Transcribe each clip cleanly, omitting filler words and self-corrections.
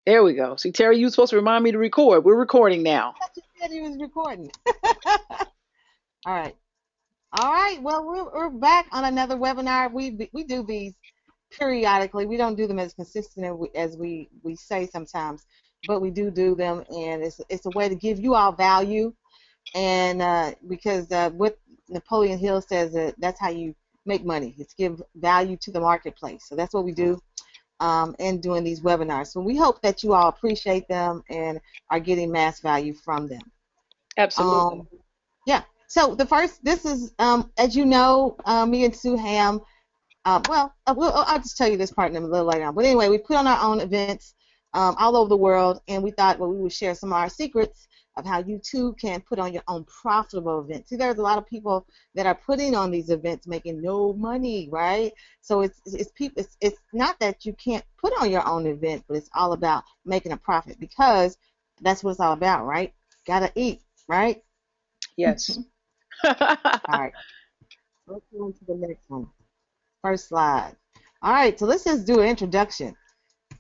There we go. See, Terry, you were supposed to remind me to record. We're recording now. I thought you said he was recording. All right. All right. Well, we're back on another webinar. We do these periodically. We don't do them as consistent as we say sometimes, but we do them, and it's a way to give you all value. And because what Napoleon Hill says, that's how you make money. It's give value to the marketplace. So that's what we do in doing these webinars. So we hope that you all appreciate them and are getting mass value from them. Absolutely. Yeah. So this is, as you know, me and Sue Ham. I'll just tell you this part in a little later on. But anyway, we put on our own events all over the world, and we thought, well, we would share some of our secrets of how you too can put on your own profitable event. See, there's a lot of people that are putting on these events making no money, right? So it's not that you can't put on your own event, but it's all about making a profit, because that's what it's all about, right? Gotta eat, right? Yes. All right. Let's go on to the next one. First slide. All right, so let's just do an introduction.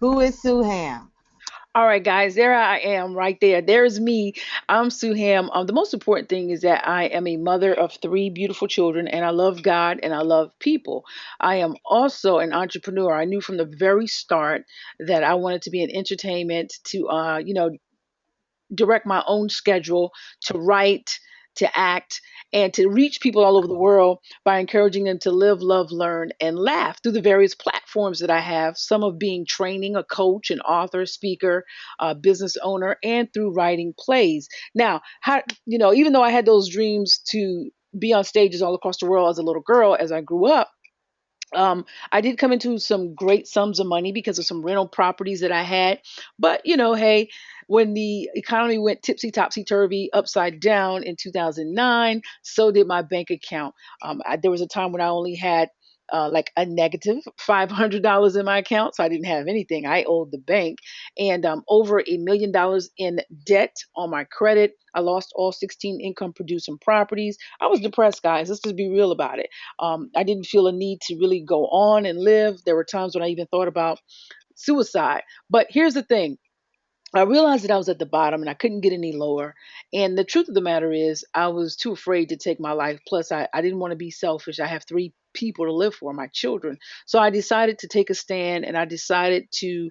Who is Sue Ham? All right, guys, there I am right there. There's me. I'm Sue Ham. The most important thing is that I am a mother of three beautiful children, and I love God and I love people. I am also an entrepreneur. I knew from the very start that I wanted to be in entertainment, to direct my own schedule, to write, to act, and to reach people all over the world by encouraging them to live, love, learn, and laugh through the various platforms that I have. Some of being training, a coach, an author, speaker, business owner, and through writing plays. Now, even though I had those dreams to be on stages all across the world as a little girl, as I grew up, I did come into some great sums of money because of some rental properties that I had. But, hey, when the economy went tipsy topsy turvy upside down in 2009, so did my bank account. There was a time when I only had like a negative $500 in my account, so I didn't have anything. I owed the bank, and over $1 million in debt on my credit. I lost all 16 income producing properties. I was depressed, guys. Let's just be real about it. I didn't feel a need to really go on and live. There were times when I even thought about suicide. But here's the thing. I realized that I was at the bottom and I couldn't get any lower. And the truth of the matter is, I was too afraid to take my life. Plus, I didn't want to be selfish. I have three people to live for, my children. So I decided to take a stand, and I decided to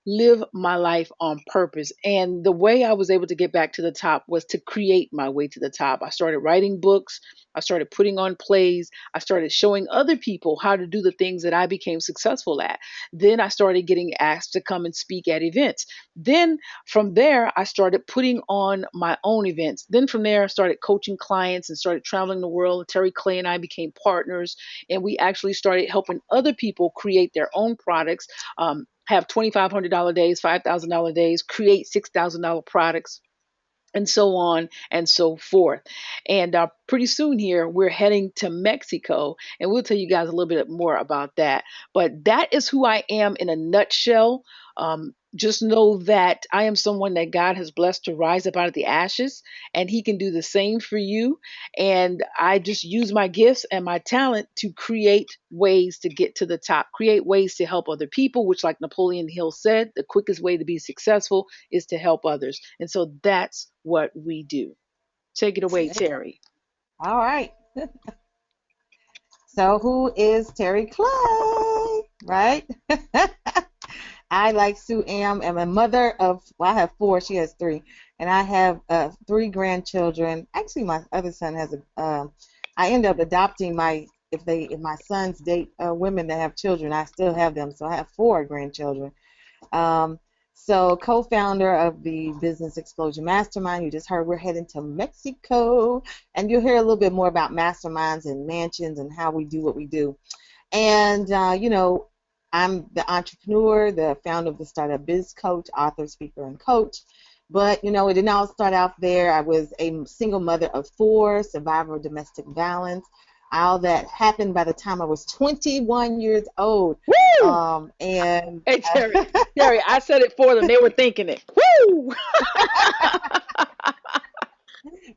live my life on purpose. And the way I was able to get back to the top was to create my way to the top. I started writing books. I started putting on plays. I started showing other people how to do the things that I became successful at. Then I started getting asked to come and speak at events. Then from there, I started putting on my own events. Then from there, I started coaching clients and started traveling the world. Terry Clay and I became partners, and we actually started helping other people create their own products. Have $2,500 days, $5,000 days, create $6,000 products, and so on and so forth. And pretty soon here, we're heading to Mexico, and we'll tell you guys a little bit more about that. But that is who I am in a nutshell. Just know that I am someone that God has blessed to rise up out of the ashes, and He can do the same for you. And I just use my gifts and my talent to create ways to get to the top, create ways to help other people, which, like Napoleon Hill said, the quickest way to be successful is to help others. And so that's what we do. Take it away, Terry. All right. So who is Terry Clay? Right? I, like Sue am a mother of, well, I have four, she has three, and I have three grandchildren. Actually, my other son has I end up adopting if my sons date women that have children, I still have them, so I have four grandchildren. Um, so co-founder of the Business Explosion Mastermind. You just heard we're heading to Mexico, and you'll hear a little bit more about masterminds and mansions and how we do what we do. And, I'm the entrepreneur, the founder of the Startup Biz Coach, author, speaker, and coach. But, it didn't all start out there. I was a single mother of four, survivor of domestic violence. All that happened by the time I was 21 years old. Woo! And Hey, Terry, I said it for them. They were thinking it. Woo!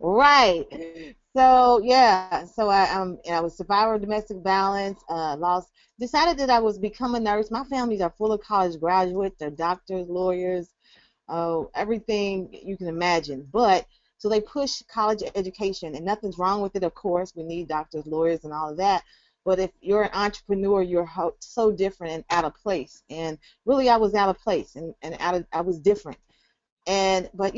right. So yeah, so I was survivor of domestic violence, lost, decided that I was become a nurse. My families are full of college graduates, they're doctors, lawyers, everything you can imagine. But so they push college education, and nothing's wrong with it. Of course, we need doctors, lawyers, and all of that. But if you're an entrepreneur, you're so different and out of place. And really, I was out of place and I was different. And but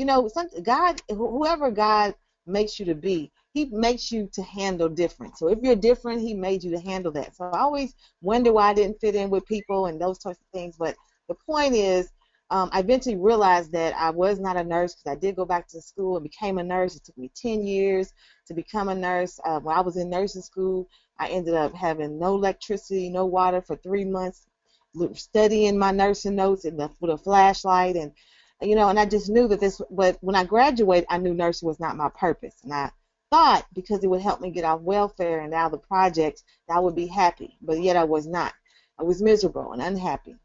God, whoever God makes you to be, He makes you to handle different. So if you're different, He made you to handle that. So I always wonder why I didn't fit in with people and those types of things. But the point is, I eventually realized that I was not a nurse because I did go back to school and became a nurse. It took me 10 years to become a nurse. While I was in nursing school, I ended up having no electricity, no water for 3 months, studying my nursing notes with a flashlight and I just knew that this. But when I graduated, I knew nursing was not my purpose, and I thought because it would help me get off welfare and out of the projects, that I would be happy. But yet I was not. I was miserable and unhappy.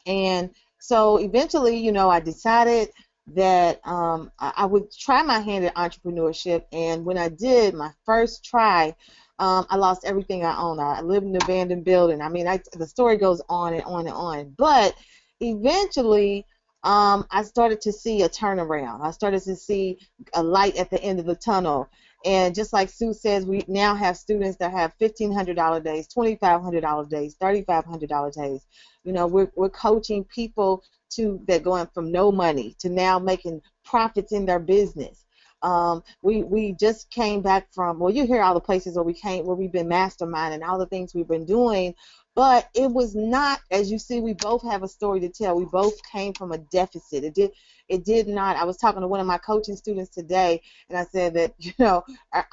And so eventually, I decided that I would try my hand at entrepreneurship. And when I did my first try, I lost everything I owned. I lived in an abandoned building. I mean, the story goes on and on and on. But eventually, I started to see a turnaround. I started to see a light at the end of the tunnel. And just like Sue says, we now have students that have $1,500 days, $2,500 days, $3,500 days. We're coaching people that going from no money to now making profits in their business. We just came back from, well, you hear all the places where we've been masterminding, all the things we've been doing, but it was not, as you see, we both have a story to tell. We both came from a deficit. It did not. I was talking to one of my coaching students today, and I said that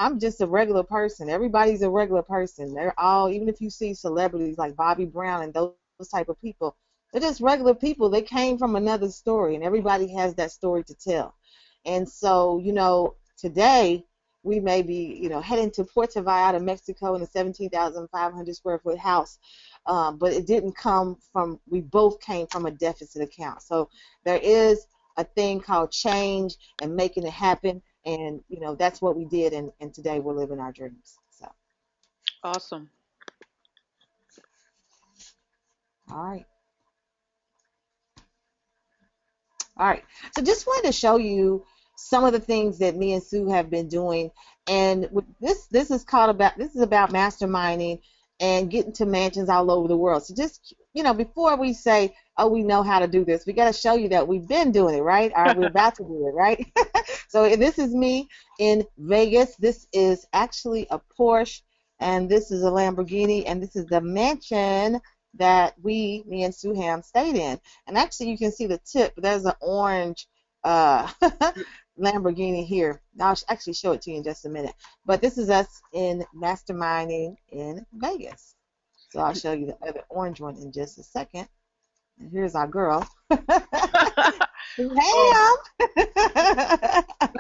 I'm just a regular person. Everybody's a regular person. They're all, even if you see celebrities like Bobby Brown and those type of people, they're just regular people. They came from another story, and everybody has that story to tell. And so, today we may be, heading to Puerto Vallarta, Mexico, in a 17,500 square foot house. But it didn't come from, we both came from a deficit account. So there is a thing called change and making it happen. And, that's what we did. And today we're living our dreams. So, Awesome. all right. All right. So just wanted to show you some of the things that me and Sue have been doing. And this is about masterminding and getting to mansions all over the world. So just, before we say, oh, we know how to do this, we got to show you that we've been doing it, right? Or we're about to do it, right? So this is me in Vegas. This is actually a Porsche, and this is a Lamborghini, and this is the mansion that me and Sue Ham stayed in. And actually, you can see the tip. There's an orange uh, Lamborghini here. I'll actually show it to you in just a minute. But this is us in masterminding in Vegas. So I'll show you the other orange one in just a second. And here's our girl. Oh, Ham.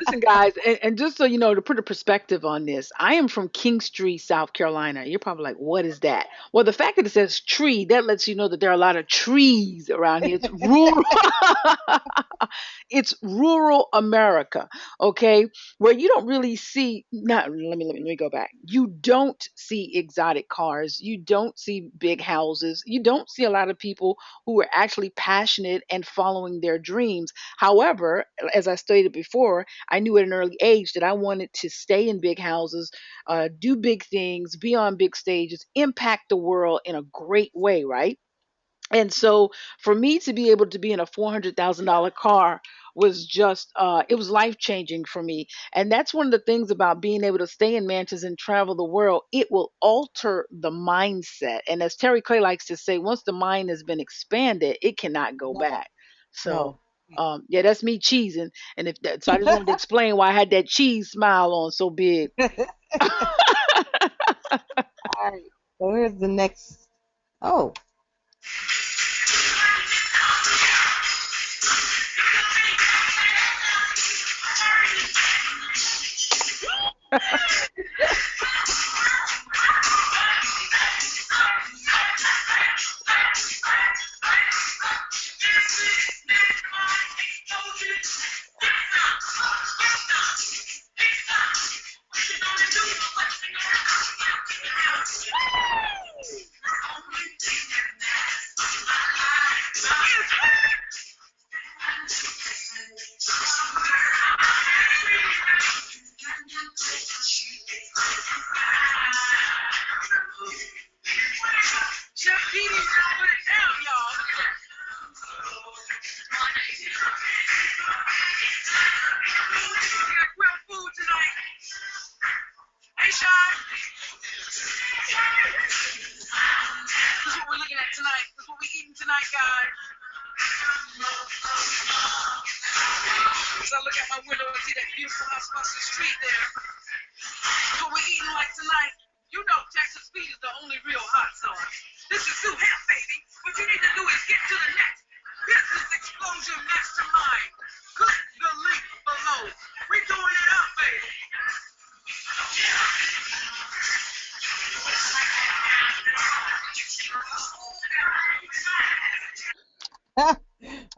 listen, guys, and just so you know, to put a perspective on this, I am from Kingstree, South Carolina. You're probably like, what is that? Well, the fact that it says tree, that lets you know that there are a lot of trees around here. It's rural. It's rural America, okay, where you don't really see. Not let me go back. You don't see exotic cars. You don't see big houses. You don't see a lot of people who are actually passionate and following their dreams. However, as I stated before, I knew at an early age that I wanted to stay in big houses, do big things, be on big stages, impact the world in a great way, right? And so for me to be able to be in a $400,000 car was just it was life changing for me. And that's one of the things about being able to stay in mansions and travel the world. It will alter the mindset, and as Terry Clay likes to say, once the mind has been expanded, it cannot go No, back. So no. yeah, that's me cheesing. And if that, so I just wanted to explain why I had that cheese smile on so big. All right. So here's the next. Oh.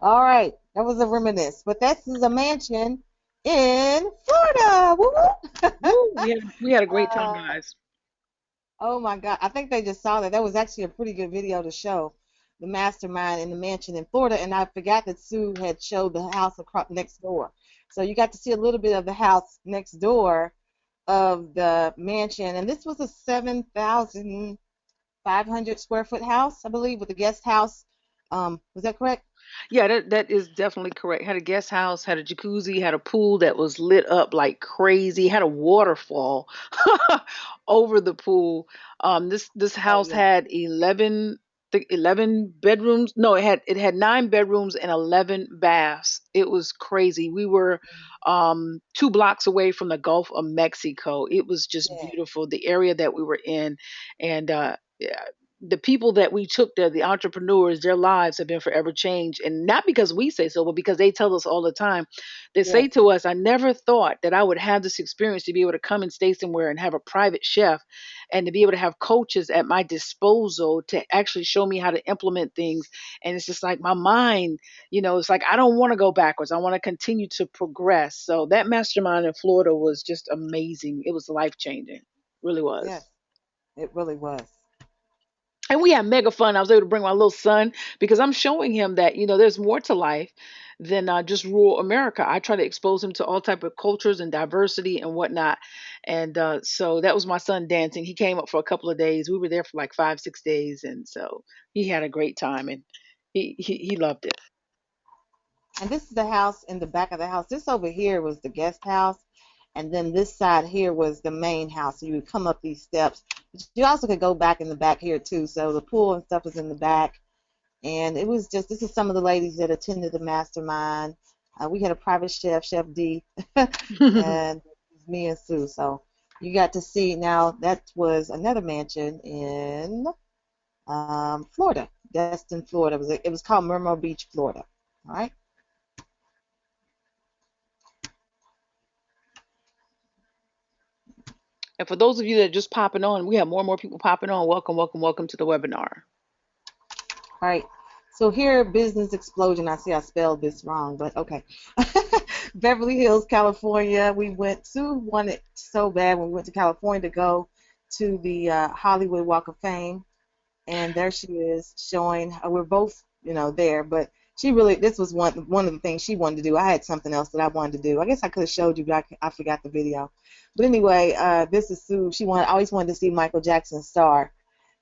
All right, that was a reminisce, but this is a mansion in Florida. Woo woo. Woo, we had a great time, uh, guys. oh my God, I think they just saw that. That was actually a pretty good video to show the mastermind in the mansion in Florida, and I forgot that Sue had showed the house across next door. So you got to see a little bit of the house next door of the mansion, and this was a 7,500 square foot house, I believe, with a guest house. Was that correct? Yeah, that is definitely correct. Had a guest house, had a jacuzzi, had a pool that was lit up like crazy, had a waterfall over the pool. This Oh house yeah. had 11 bedrooms. No, it had 9 bedrooms and 11 baths. It was crazy. We were 2 blocks away from the Gulf of Mexico. It was just Yeah. beautiful. The area that we were in, and yeah, the people that we took there, the entrepreneurs, their lives have been forever changed. And not because we say so, but because they tell us all the time. They say Yes. to us, I never thought that I would have this experience to be able to come and stay somewhere and have a private chef and to be able to have coaches at my disposal to actually show me how to implement things. And it's just like my mind, it's like I don't want to go backwards. I want to continue to progress. So that mastermind in Florida was just amazing. It was life changing. Really was. Yes. It really was. And we had mega fun. I was able to bring my little son because I'm showing him that there's more to life than just rural America. I try to expose him to all type of cultures and diversity and whatnot. And so that was my son dancing. He came up for a couple of days. We were there for like 5 6 days, and so he had a great time and he loved it. And this is the house in the back of the house. This over here was the guest house, and then this side here was the main house. So you would come up these steps. But you also could go back in the back here too. So the pool and stuff is in the back. And it was just, this is some of the ladies that attended the mastermind. We had a private chef, Chef D, and it was me and Sue. So you got to see. Now that was another mansion in Florida, Destin, Florida. It was called Myrtle Beach, Florida. All right. And for those of you that are just popping on, we have more and more people popping on. Welcome, welcome, welcome to the webinar. All right. So here, business explosion. I see I spelled this wrong, but okay. Beverly Hills, California. We went. Sue wanted so bad when we went to California to go to the Hollywood Walk of Fame, and there she is showing. We're both, there, but she really. This was one of the things she wanted to do. I had something else that I wanted to do. I guess I could have showed you, but I forgot the video. But anyway, this is Sue. She always wanted to see Michael Jackson's star,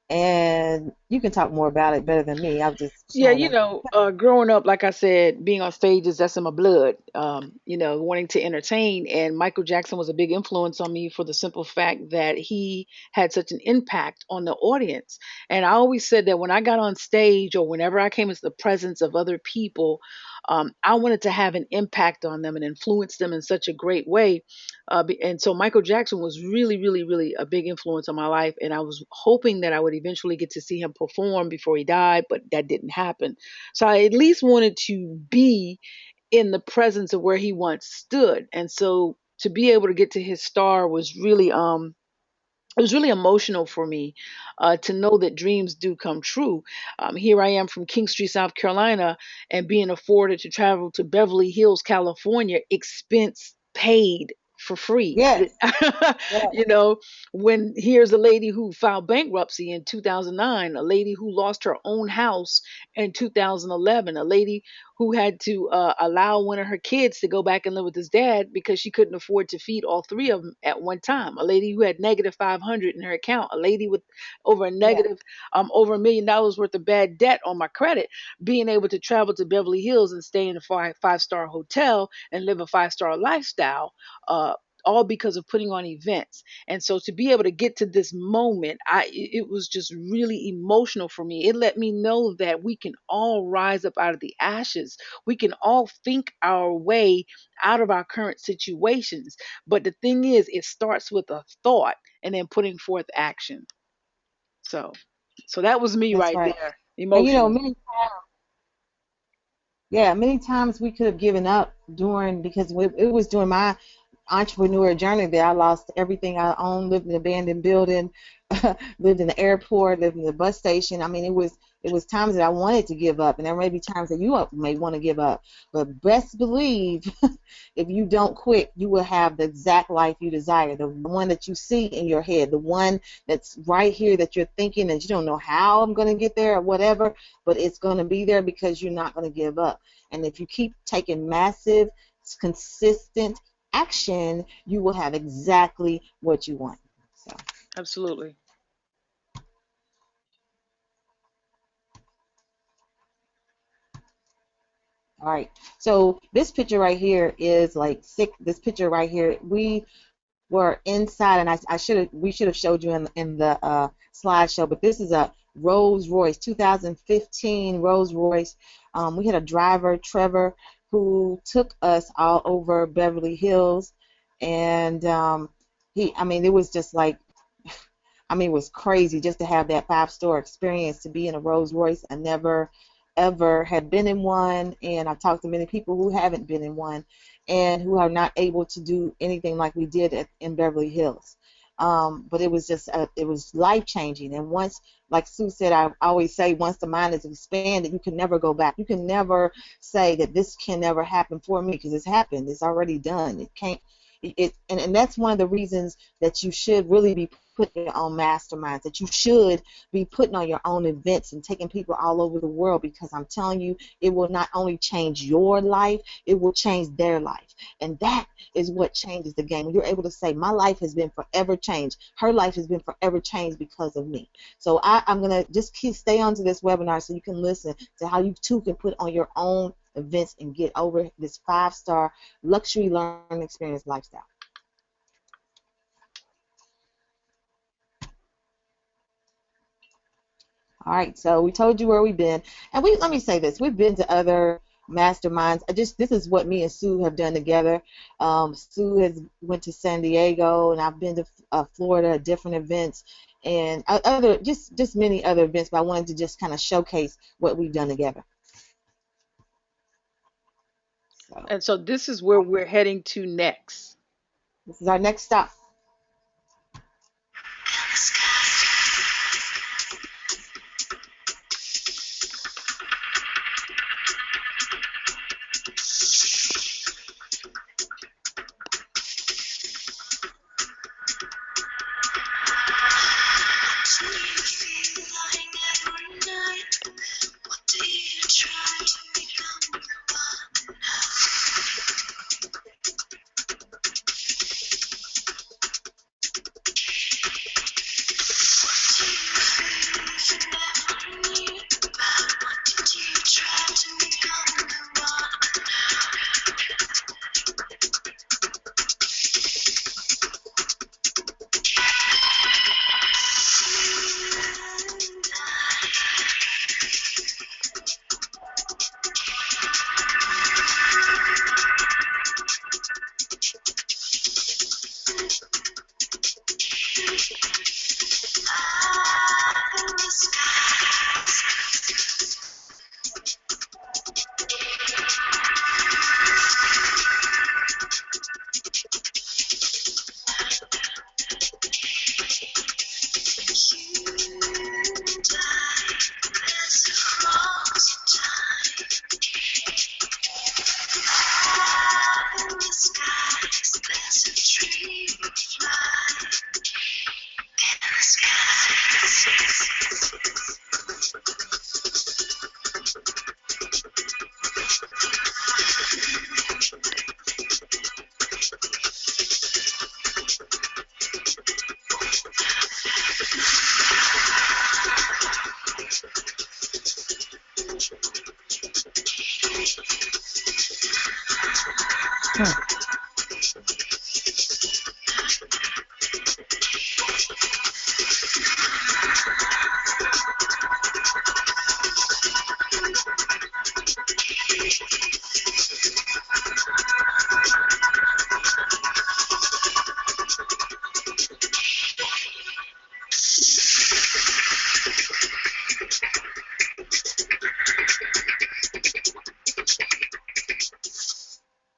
and you can talk more about it better than me. I was just Yeah, showing her. growing up, like I said, being on stages, that's in my blood. Wanting to entertain. And Michael Jackson was a big influence on me for the simple fact that he had such an impact on the audience. And I always said that when I got on stage or whenever I came into the presence of other people, I wanted to have an impact on them and influence them in such a great way. And so Michael Jackson was really, really, really a big influence on my life. And I was hoping that I would eventually get to see him perform before he died, but that didn't happen. So I at least wanted to be in the presence of where he once stood. And so to be able to get to his star was really it was really emotional for me to know that dreams do come true. Here I am from King Street, South Carolina, and being afforded to travel to Beverly Hills, California, expense paid for free. Yes, yes, you know, when here's a lady who filed bankruptcy in 2009, a lady who lost her own house in 2011, a lady who had to allow one of her kids to go back and live with his dad because she couldn't afford to feed all three of them at one time. A lady who had negative 500 in her account. A lady with over a yeah, negative, over $1 million worth of bad debt on my credit. Being able to travel to Beverly Hills and stay in a five-star hotel and live a five-star lifestyle. all because of putting on events. And so to be able to get to this moment, it was just really emotional for me. It let me know that we can all rise up out of the ashes. We can all think our way out of our current situations. But the thing is, it starts with a thought and then putting forth action. So so that was me That's right right. there, And you know, emotional. many times we could have given up during, because it was during my entrepreneur journey that I lost everything I owned, lived in an abandoned building, lived in the airport, lived in the bus station. I mean, it was times that I wanted to give up, and there may be times that you may want to give up. But best believe, if you don't quit, you will have the exact life you desire, the one that you see in your head, the one that's right here that you're thinking that you don't know how I'm going to get there or whatever, but it's going to be there because you're not going to give up. And if you keep taking massive, consistent action, you will have exactly what you want. So, Absolutely. all right. So this picture right here is like sick. This picture right here, we were inside, and we should have showed you in the slideshow. But this is a Rolls Royce, 2015 Rolls Royce. We had a driver, Trevor, who took us all over Beverly Hills, and I mean, it was just like, I mean, it was crazy just to have that five-star experience, to be in a Rolls Royce. I never, ever had been in one, and I talked to many people who haven't been in one and who are not able to do anything like we did in Beverly Hills. But it was just, it was life-changing. And once, like Sue said, I always say, once the mind is expanded, you can never go back. You can never say that this can never happen for me, because it's happened. It's already done. It can't. And that's one of the reasons that you should really be putting your own masterminds, that you should be putting on your own events and taking people all over the world, because I'm telling you, it will not only change your life, it will change their life. And that is what changes the game. When you're able to say, my life has been forever changed, her life has been forever changed because of me. So I'm going to just stay on to this webinar so you can listen to how you too can put on your own events and get over this five-star luxury learning experience lifestyle. All right, so we told you where we've been, and let me say this: we've been to other masterminds. This is what me and Sue have done together. Sue has went to San Diego, and I've been to Florida, different events, and other just many other events. But I wanted to just kind of showcase what we've done together. So And so this is where we're heading to next. this is our next stop.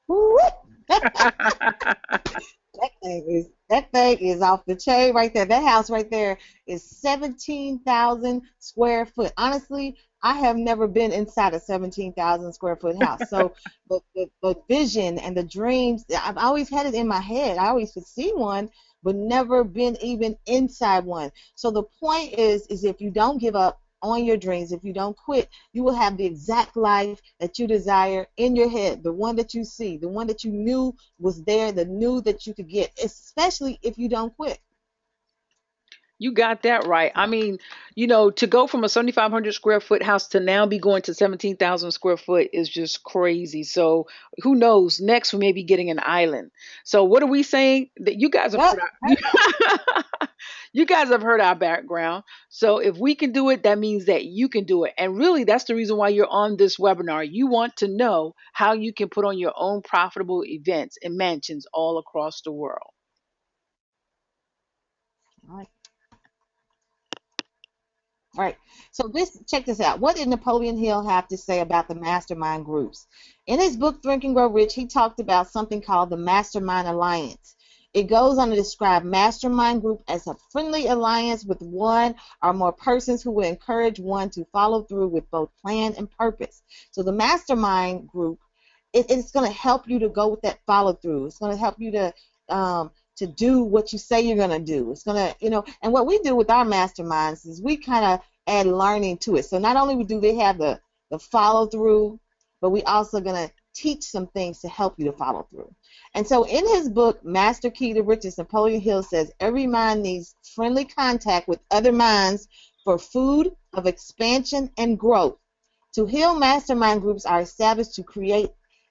Woo! That thing is off the chain right there. That house right there is 17,000 square foot. Honestly, I have never been inside a 17,000 square foot house. So the vision and the dreams, I've always had it in my head. I always could see one, but never been even inside one. So the point is if you don't give up on your dreams, if you don't quit, you will have the exact life that you desire in your head, the one that you see, the one that you knew was there, the new that you could get, especially if you don't quit. You got that right. I mean, to go from a 7,500 square foot house to now be going to 17,000 square foot is just crazy. So who knows? Next, we may be getting an island. So what are we saying? That you guys have Yep. heard our, you guys have heard our background. So if we can do it, that means that you can do it. And really, that's the reason why you're on this webinar. You want to know how you can put on your own profitable events and mansions all across the world. All right. Right. So this, check this out. What did Napoleon Hill have to say about the mastermind groups? In his book Think and Grow Rich, he talked about something called the Mastermind Alliance. It goes on to describe mastermind group as a friendly alliance with one or more persons who will encourage one to follow through with both plan and purpose. So the mastermind group, it's going to help you to go with that follow through. It's going to help you to do what you say you're going to do. It's going to, and what we do with our masterminds is we kind of add learning to it. So not only do they have the follow through, but we also going to teach some things to help you to follow through. And so in his book, Master Key to Riches, Napoleon Hill says every mind needs friendly contact with other minds for food of expansion and growth. To Hill, mastermind groups are established to create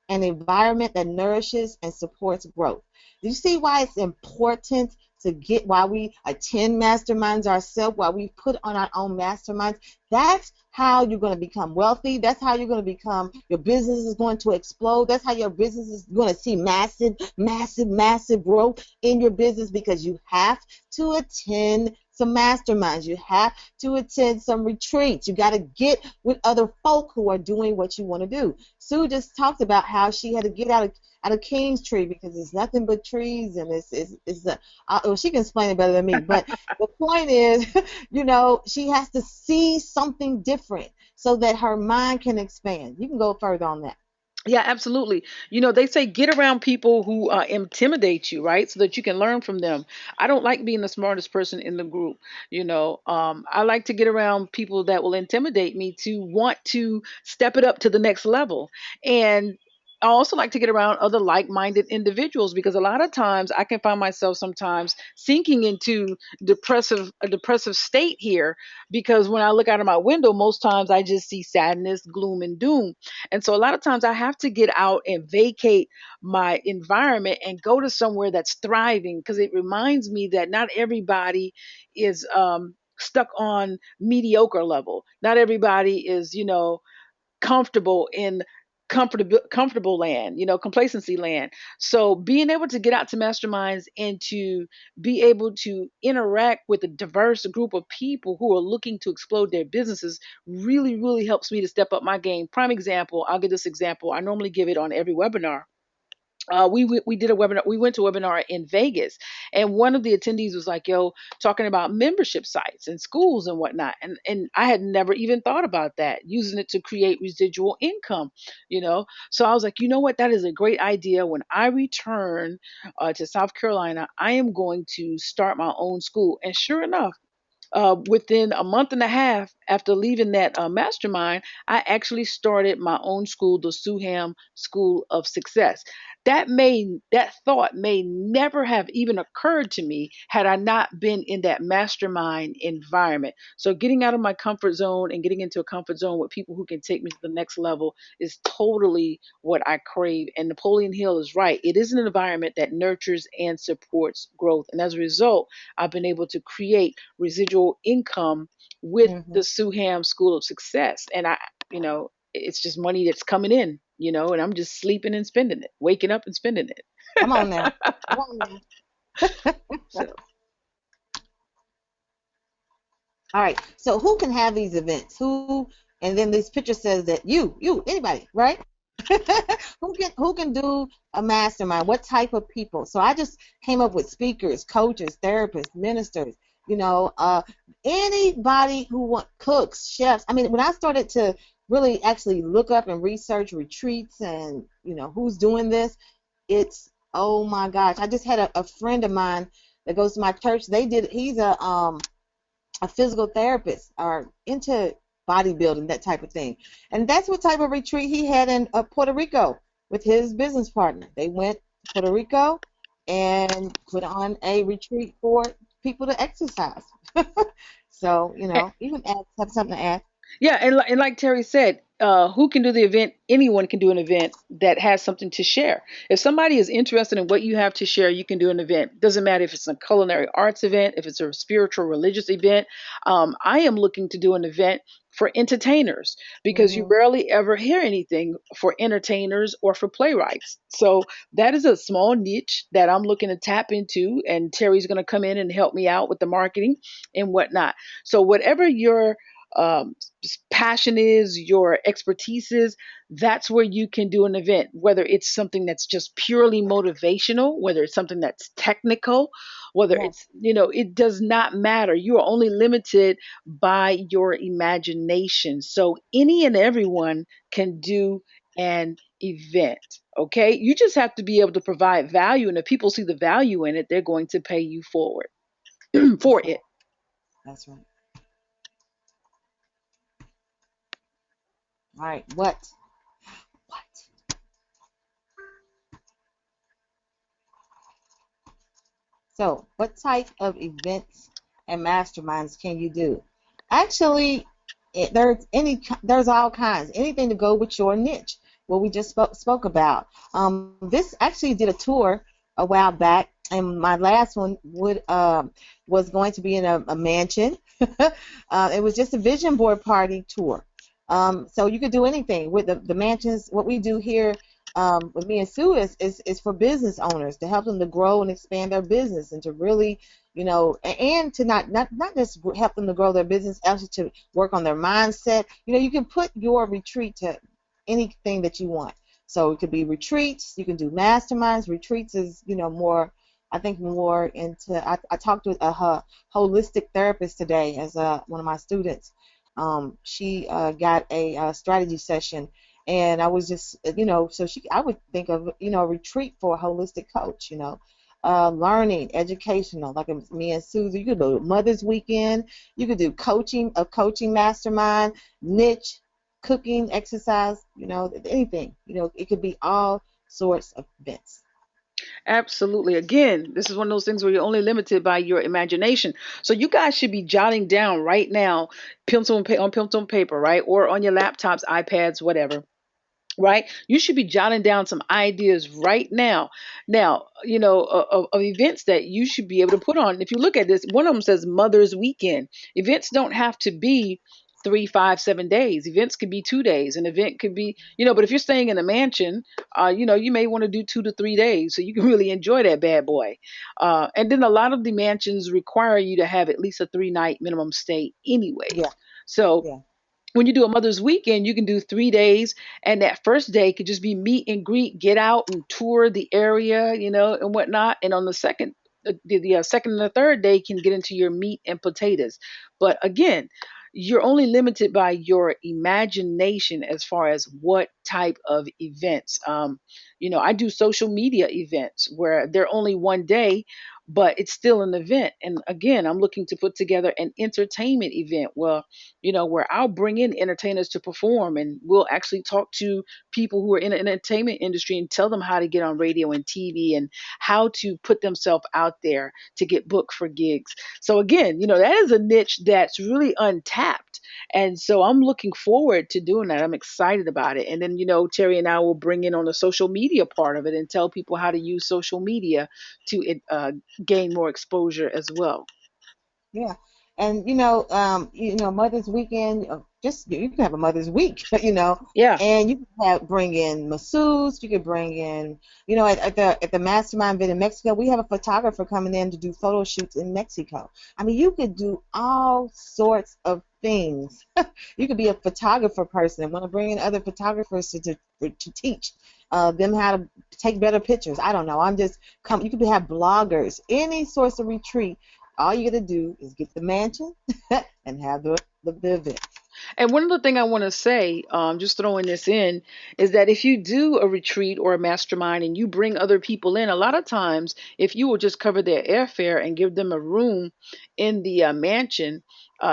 an environment that nourishes and supports growth. Do you see why it's important to get, why we attend masterminds ourselves, why we put on our own masterminds? That's how you're going to become wealthy. That's how you're going to become, your business is going to explode. That's how your business is going to see massive, massive, massive growth in your business, because you have to attend some masterminds. You have to attend some retreats. You got to get with other folk who are doing what you want to do. Sue just talked about how she had to get out of King's tree because it's nothing but trees, and it's well, she can explain it better than me. But the point is, she has to see something different so that her mind can expand. You can go further on that. Yeah, absolutely. They say get around people who intimidate you, right? So that you can learn from them. I don't like being the smartest person in the group. I like to get around people that will intimidate me to want to step it up to the next level. And I also like to get around other like-minded individuals, because a lot of times I can find myself sometimes sinking into a depressive state here, because when I look out of my window, most times I just see sadness, gloom, and doom. And so a lot of times I have to get out and vacate my environment and go to somewhere that's thriving, because it reminds me that not everybody is stuck on mediocre level. Not everybody is, comfortable in comfortable land, complacency land. So being able to get out to masterminds and to be able to interact with a diverse group of people who are looking to explode their businesses really, really helps me to step up my game. Prime example, I'll give this example. I normally give it on every webinar. We did a webinar. We went to a webinar in Vegas, and one of the attendees was like, "Yo, talking about membership sites and schools and whatnot." And I had never even thought about that, using it to create residual income. So I was like, you know what, that is a great idea. When I return to South Carolina, I am going to start my own school. And sure enough, within a month and a half after leaving that mastermind, I actually started my own school, the Suham School of Success. That thought may never have even occurred to me had I not been in that mastermind environment. So getting out of my comfort zone and getting into a comfort zone with people who can take me to the next level is totally what I crave. And Napoleon Hill is right. It is an environment that nurtures and supports growth. And as a result, I've been able to create residual income with the Hmm. Suham School of Success. And it's just money that's coming in, and I'm just sleeping and spending it, waking up and spending Come on now. it. Come on now. So All right. So who can have these events? Who? And then this picture says that anybody, right? Who can do a mastermind? What type of people? So I just came up with speakers, coaches, therapists, ministers. You know, anybody who want cooks, chefs. I mean, when I started to really actually look up and research retreats and who's doing this, it's oh my gosh. I just had a friend of mine that goes to my church. They did. He's a physical therapist or into bodybuilding, that type of thing. And that's what type of retreat he had in Puerto Rico with his business partner. They went to Puerto Rico and put on a retreat for people to exercise. So, even have something to add. yeah, and like Terry said, who can do the event? Anyone can do an event that has something to share. If somebody is interested in what you have to share, you can do an event. Doesn't matter if it's a culinary arts event, if it's a spiritual religious event. I am looking to do an event for entertainers because you Hmm. rarely ever hear anything for entertainers or for playwrights. So that is a small niche that I'm looking to tap into, and Terry's going to come in and help me out with the marketing and whatnot. So whatever your um, passion is, your expertise is, that's where you can do an event, whether it's something that's just purely motivational, whether it's something that's technical, whether Yes. it's, it does not matter. You are only limited by your imagination. So any and everyone can do an event. Okay. You just have to be able to provide value. And if people see the value in it, they're going to pay you forward That's for right. it. That's right. All right. What? What? So, what type of events and masterminds can you do? Actually, there's all kinds. Anything to go with your niche. What we just spoke about. This actually did a tour a while back, and my last one was going to be in a mansion. It was just a vision board party tour. So you could do anything with the mansions. What we do here with me and Sue is for business owners to help them to grow and expand their business and to really, and to not just help them to grow their business, actually to work on their mindset. You can put your retreat to anything that you want. So it could be retreats. You can do masterminds. Retreats is, more, I think, more into. I talked with a holistic therapist today as one of my students. She got a strategy session, and I was just, so I would think of, a retreat for a holistic coach, learning, educational, like me and Susie. You could do Mother's Weekend. You could do a coaching mastermind, niche, cooking, exercise, anything. It could be all sorts of events. Absolutely. Again, this is one of those things where you're only limited by your imagination. So you guys should be jotting down right now, on pencil and paper, right, or on your laptops, iPads, whatever. Right, you should be jotting down some ideas right now. Now, of events that you should be able to put on. If you look at this, one of them says Mother's Weekend. Events don't have to be 3, 5, 7 days. Events could be 2 days. An event could be, but if you're staying in a mansion, you may want to do 2 to 3 days so you can really enjoy that bad boy. And then a lot of the mansions require you to have at least a 3-night minimum stay, anyways. Yeah, So yeah, when you do a Mother's Weekend, you can do 3 days, and that first day could just be meet and greet, get out and tour the area, and whatnot. And on the second, the second and the third day can get into your meat and potatoes. But again, you're only limited by your imagination as far as what type of events. I do social media events where they're only one day, but it's still an event. And again, I'm looking to put together an entertainment event. Well, where I'll bring in entertainers to perform, and we'll actually talk to people who are in the entertainment industry and tell them how to get on radio and TV and how to put themselves out there to get booked for gigs. So again, that is a niche that's really untapped. And so I'm looking forward to doing that. I'm excited about it. And then, Terry and I will bring in on the social media part of it and tell people how to use social media to gain more exposure as well. yeah. And Mother's Weekend. just you can have a mother's week, Yeah. and you can bring in masseuse, you could bring in, at the Mastermind event in Mexico, we have a photographer coming in to do photo shoots in Mexico. I mean, you could do all sorts of things. You could be a photographer person and want to bring in other photographers to teach them how to take better pictures. I don't know. I'm just come. You could have bloggers, any source of retreat. All you got to do is get the mansion and have the event. And one other thing I want to say, just throwing this in, is that if you do a retreat or a mastermind and you bring other people in, a lot of times, if you will just cover their airfare and give them a room in the mansion,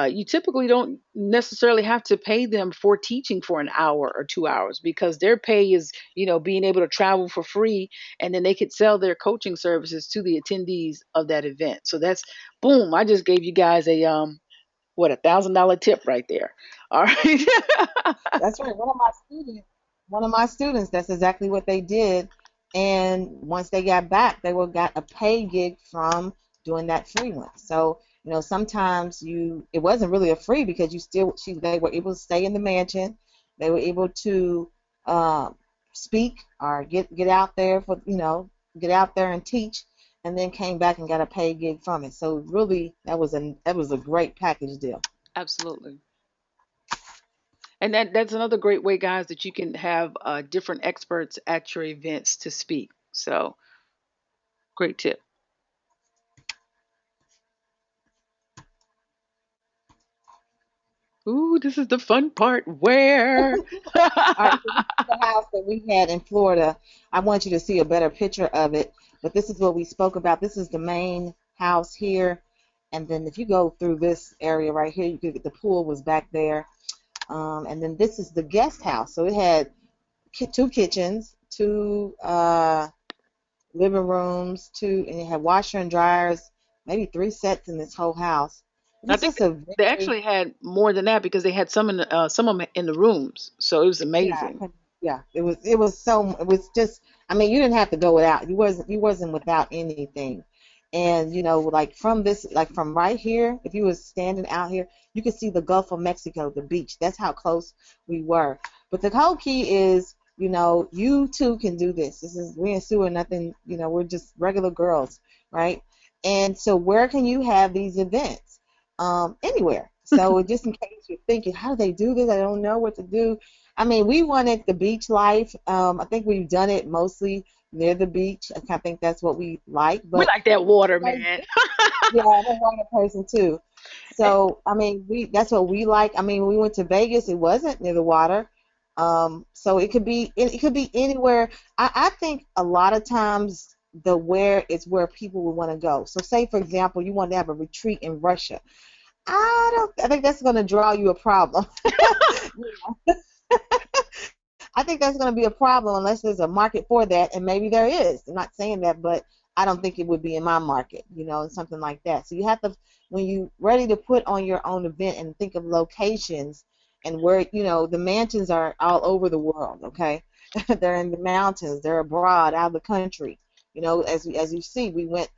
you typically don't necessarily have to pay them for teaching for an hour or 2 hours because their pay is, being able to travel for free, and then they could sell their coaching services to the attendees of that event. So that's boom. I just gave you guys a what, $1,000 tip right there. All right. That's right. One of my students, that's exactly what they did. And once they got back, got a pay gig from doing that free one. So, sometimes it wasn't really a free because they were able to stay in the mansion. They were able to speak or get out there get out there and teach, and then came back and got a pay gig from it. So really, that was a great package deal. Absolutely. And that's another great way, guys, that you can have different experts at your events to speak. So great tip. Ooh, this is the fun part. Where? All right, so this is the house that we had in Florida. I want you to see a better picture of it, but this is what we spoke about. This is the main house here, and then if you go through this area right here, you could get the pool was back there, and then this is the guest house. So it had two kitchens, two living rooms, and it had washer and dryers, maybe three sets in this whole house. It I was think just a they very actually had more than that because they had some of them in the rooms. So it was Yeah, amazing. yeah. It was just. I mean, you didn't have to go without. You wasn't without anything, and like from right here, if you was standing out here, you could see the Gulf of Mexico, the beach. That's how close we were. But the whole key is, you too can do this. This is we ain't suing nothing. We're just regular girls, right? And so where can you have these events? Anywhere. So just in case you're thinking, how do they do this? I don't know what to do. I mean, we wanted the beach life. I think we've done it mostly near the beach. I kind of think that's what we like. We But like that water, everybody, man. yeah, I'm a water person too. So I mean, that's what we like. I mean, when we went to Vegas, it wasn't near the water. So it could be anywhere. I think a lot of times the where is where people would want to go. So say for example, you want to have a retreat in Russia. I think that's going to draw you a problem. I think that's going to be a problem unless there's a market for that, and maybe there is. I'm not saying that, but I don't think it would be in my market, and something like that. So you have to, when you ready to put on your own event and think of locations and where, the mansions are all over the world, okay? They're in the mountains, they're abroad, out of the country. As you see, we went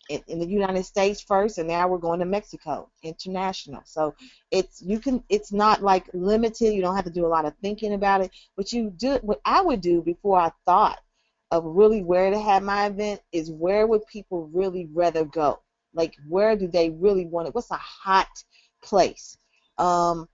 in the United States first, and now we're going to Mexico, international. So it's not like limited. You don't have to do a lot of thinking about it. But you do what I would do before I thought of really where to have my event is where would people really rather go? Like where do they really want it? What's a hot place? Um,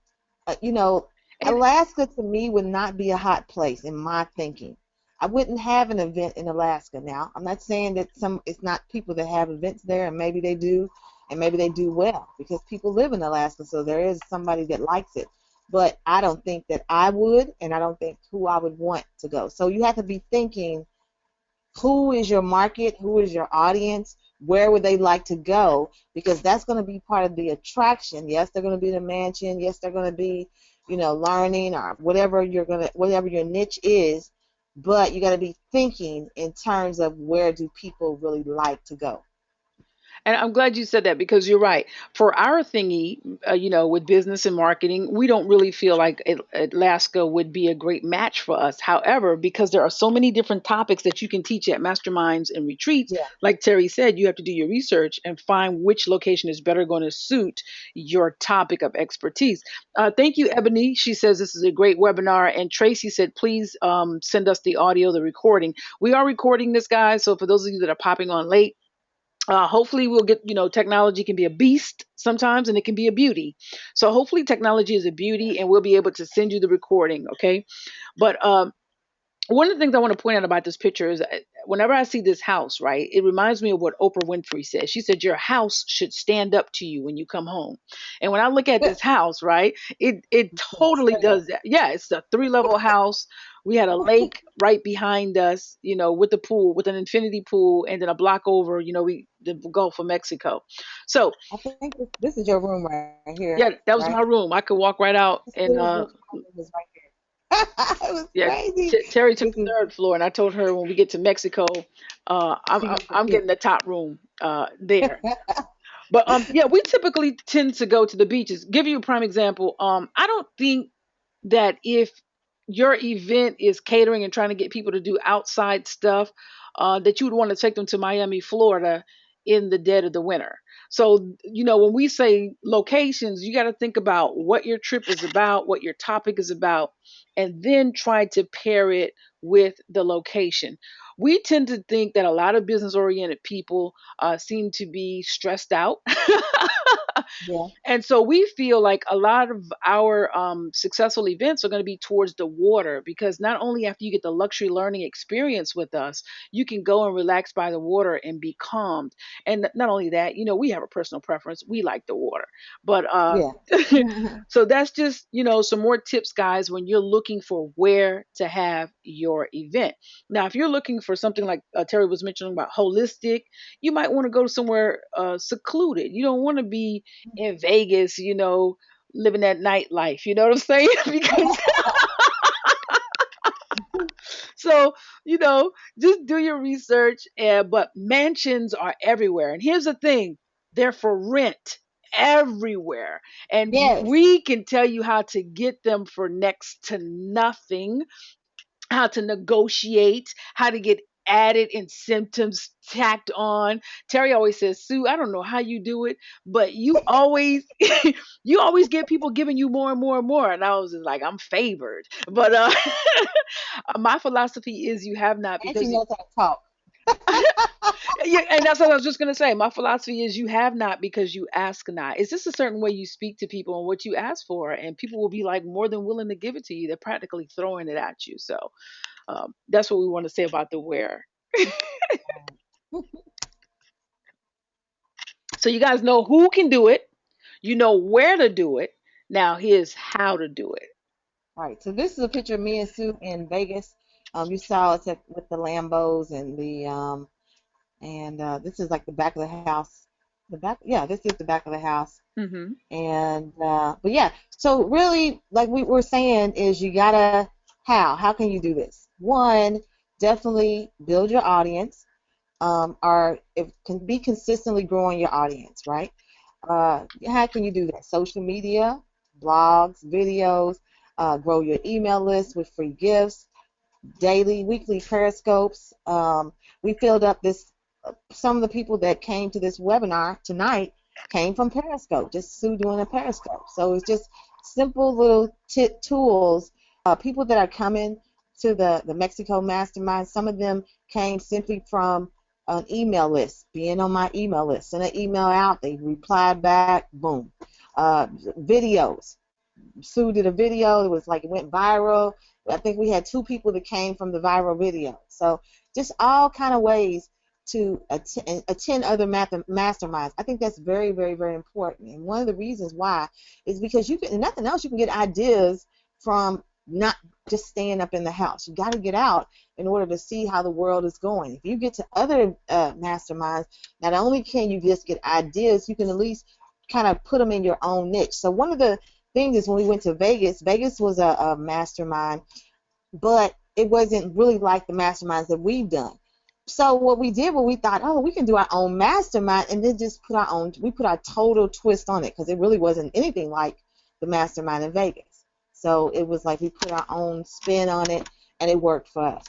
uh, you know, And Alaska to me would not be a hot place in my thinking. I wouldn't have an event in Alaska now. I'm not saying that it's not people that have events there, and maybe they do, and maybe they do well because people live in Alaska, so there is somebody that likes it. But I don't think that I would, and I don't think who I would want to go. So you have to be thinking who is your market, who is your audience, where would they like to go, because that's going to be part of the attraction. Yes, they're going to be in a mansion. Yes, they're going to be, learning or whatever your niche is, but you got to be thinking in terms of where do people really like to go. And I'm glad you said that because you're right. For our thingy, with business and marketing, we don't really feel like Alaska would be a great match for us. However, because there are so many different topics that you can teach at masterminds and retreats, Yeah. like Terry said, you have to do your research and find which location is better going to suit your topic of expertise. Thank you, Ebony. She says this is a great webinar. And Tracy said, please send us the audio, the recording. We are recording this, guys. So for those of you that are popping on late, hopefully we'll get, technology can be a beast sometimes and it can be a beauty. So hopefully technology is a beauty and we'll be able to send you the recording. Okay. But one of the things I want to point out about this picture is whenever I see this house, right, it reminds me of what Oprah Winfrey said. She said, your house should stand up to you when you come home. And when I look at this house, right, it totally Straight up. does that. Yeah, it's a 3 level house. We had a lake right behind us, with the pool, with an infinity pool, and then a block over, the Gulf of Mexico. So, I think this is your room right here, yeah, that was right? my room. I could walk right out This and is my room is right here. It was yeah, crazy. Terry took This the is third floor, and I told her when we get to Mexico, she gets the I'm key. getting the top room there. But yeah, we typically tend to go to the beaches. Give you a prime example. I don't think that if your event is catering and trying to get people to do outside stuff, that you would want to take them to Miami, Florida in the dead of the winter. So, when we say locations, you got to think about what your trip is about, what your topic is about, and then try to pair it with the location. We tend to think that a lot of business oriented people seem to be stressed out. Yeah, And so we feel like a lot of our successful events are going to be towards the water because not only after you get the luxury learning experience with us, you can go and relax by the water and be calmed. And not only that, we have a personal preference. We like the water. But yeah. so that's just, some more tips, guys, when you're looking for where to have your event. Now, if you're looking for something like Terry was mentioning about holistic, you might want to go somewhere secluded. You don't want to be in Vegas, living that nightlife. You know what I'm saying? Because so, just do your research. But mansions are everywhere. And here's the thing, they're for rent everywhere. And Yes. we can tell you how to get them for next to nothing, how to negotiate, how to get added and symptoms tacked on. Terry always says, Sue, I don't know how you do it, but you always you always get people giving you more and more and more. And I was just like, I'm favored. But my philosophy is you have not And she because knows how to talk. yeah, and that's what I was just gonna say. My philosophy is you have not because you ask not. It's just a certain way you speak to people and what you ask for, and people will be like more than willing to give it to you. They're practically throwing it at you. So that's what we want to say about the where. So you guys know who can do it. You know where to do it. Now here's how to do it. All right, so this is a picture of me and Sue in Vegas. You saw us with the Lambos and this is like the back of the house. The back, yeah, this is the back of the house. Hmm. And but yeah, so really, like we were saying, is you gotta how can you do this? One, definitely build your audience. Or if can be consistently growing your audience, right? How can you do that? Social media, blogs, videos, grow your email list with free gifts, daily, weekly periscopes. We filled up this. Some of the people that came to this webinar tonight came from Periscope, just Sue doing a Periscope. So it's just simple little tools. People that are coming to the Mexico Mastermind, some of them came simply from an email list, being on my email list. Send an email out, they replied back, boom. Videos. Sue did a video. It was like it went viral. I think we had 2 people that came from the viral video. So just all kind of ways to attend other masterminds. I think that's very, very, very important. And one of the reasons why is because you can, and nothing else, you can get ideas from not just staying up in the house. You got to get out in order to see how the world is going. If you get to other masterminds, not only can you just get ideas, you can at least kind of put them in your own niche. So one of the things is when we went to Vegas, Vegas was a mastermind, but it wasn't really like the masterminds that we've done. So what we did, what we thought, oh, we can do our own mastermind, and then just we put our total twist on it because it really wasn't anything like the mastermind in Vegas. So it was like we put our own spin on it, and it worked for us.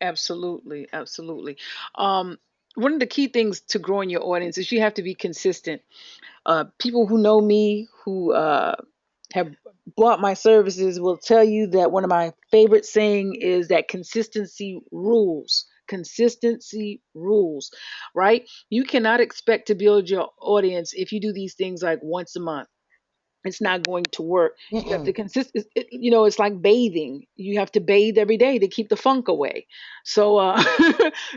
Absolutely, absolutely. Um, One of the key things to growing your audience is you have to be consistent. People who know me, who have bought my services, will tell you that one of my favorite saying is that consistency rules. Consistency rules, right? You cannot expect to build your audience if you do these things like once a month. It's not going to work. You have to Mm-mm. it's like bathing. You have to bathe every day to keep the funk away. So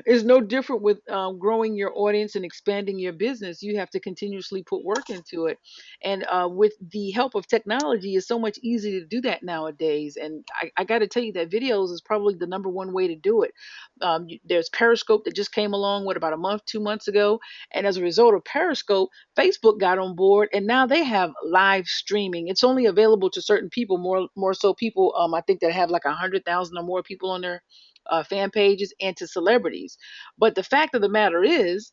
it's no different with growing your audience and expanding your business. You have to continuously put work into it, and with the help of technology, it's so much easier to do that nowadays. And I got to tell you that videos is probably the number one way to do it. There's Periscope that just came along, what, about a month, 2 months ago, and as a result of Periscope, Facebook got on board, and now they have live streaming. It's only available to certain people, more so people, I think, that have like 100,000 or more people on their fan pages, and to celebrities. But the fact of the matter is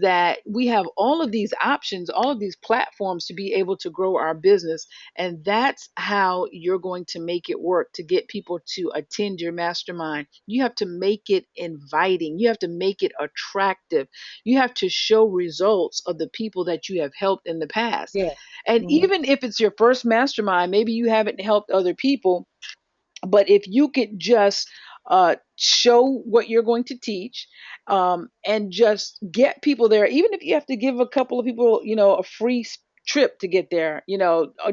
that we have all of these options, all of these platforms to be able to grow our business, and that's how you're going to make it work to get people to attend your mastermind. You have to make it inviting. You have to make it attractive. You have to show results of the people that you have helped in the past. Yes. And Hmm. even if it's your first mastermind, maybe you haven't helped other people, but if you could just show what you're going to teach, and just get people there, even if you have to give a couple of people, a free trip to get there,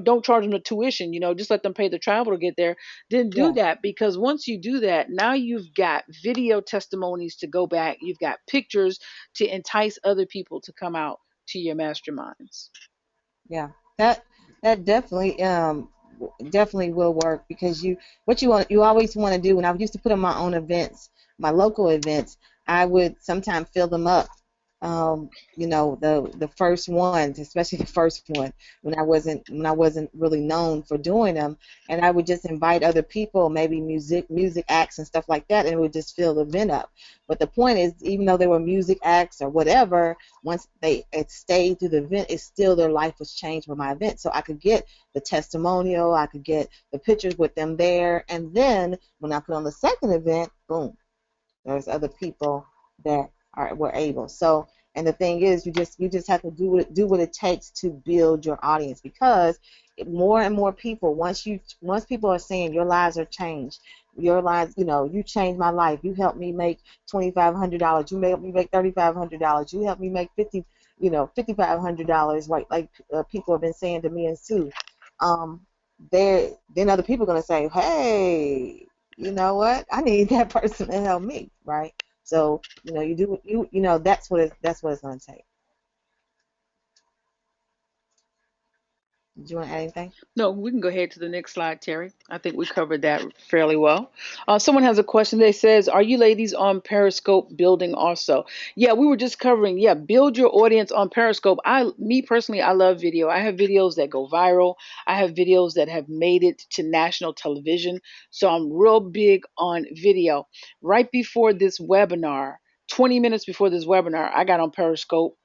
don't charge them the tuition, just let them pay the travel to get there, then do Yeah. that. Because once you do that, now you've got video testimonies to go back, you've got pictures to entice other people to come out to your masterminds. Yeah, that that definitely will work because you always want to do. When I used to put on my own events, my local events, I would sometimes fill them up. The first ones, especially the first one, when I wasn't really known for doing them, and I would just invite other people, maybe music acts and stuff like that, and it would just fill the event up. But the point is, even though they were music acts or whatever, once they had stayed through the event, it's still their life was changed by my event. So I could get the testimonial, I could get the pictures with them there, and then when I put on the second event, boom, there's other people that were able. So, and the thing is, you just have to do what it takes to build your audience because more and more people, once people are saying your lives are changed, your lives, you changed my life. You helped me make $2,500. You helped me make $3,500. You helped me make $5,500. Like people have been saying to me and Sue. Um, then other people are gonna say, hey, you know what? I need that person to help me, right? So, you do that's what it's gonna take. Did you want to add anything? No, we can go ahead to the next slide, Terry. I think we covered that fairly well. Someone has a question. They says, "Are you ladies on Periscope building also?" Yeah, we were just covering. Yeah, build your audience on Periscope. Me personally, I love video. I have videos that go viral. I have videos that have made it to national television. So I'm real big on video. Right before this webinar, 20 minutes before this webinar, I got on Periscope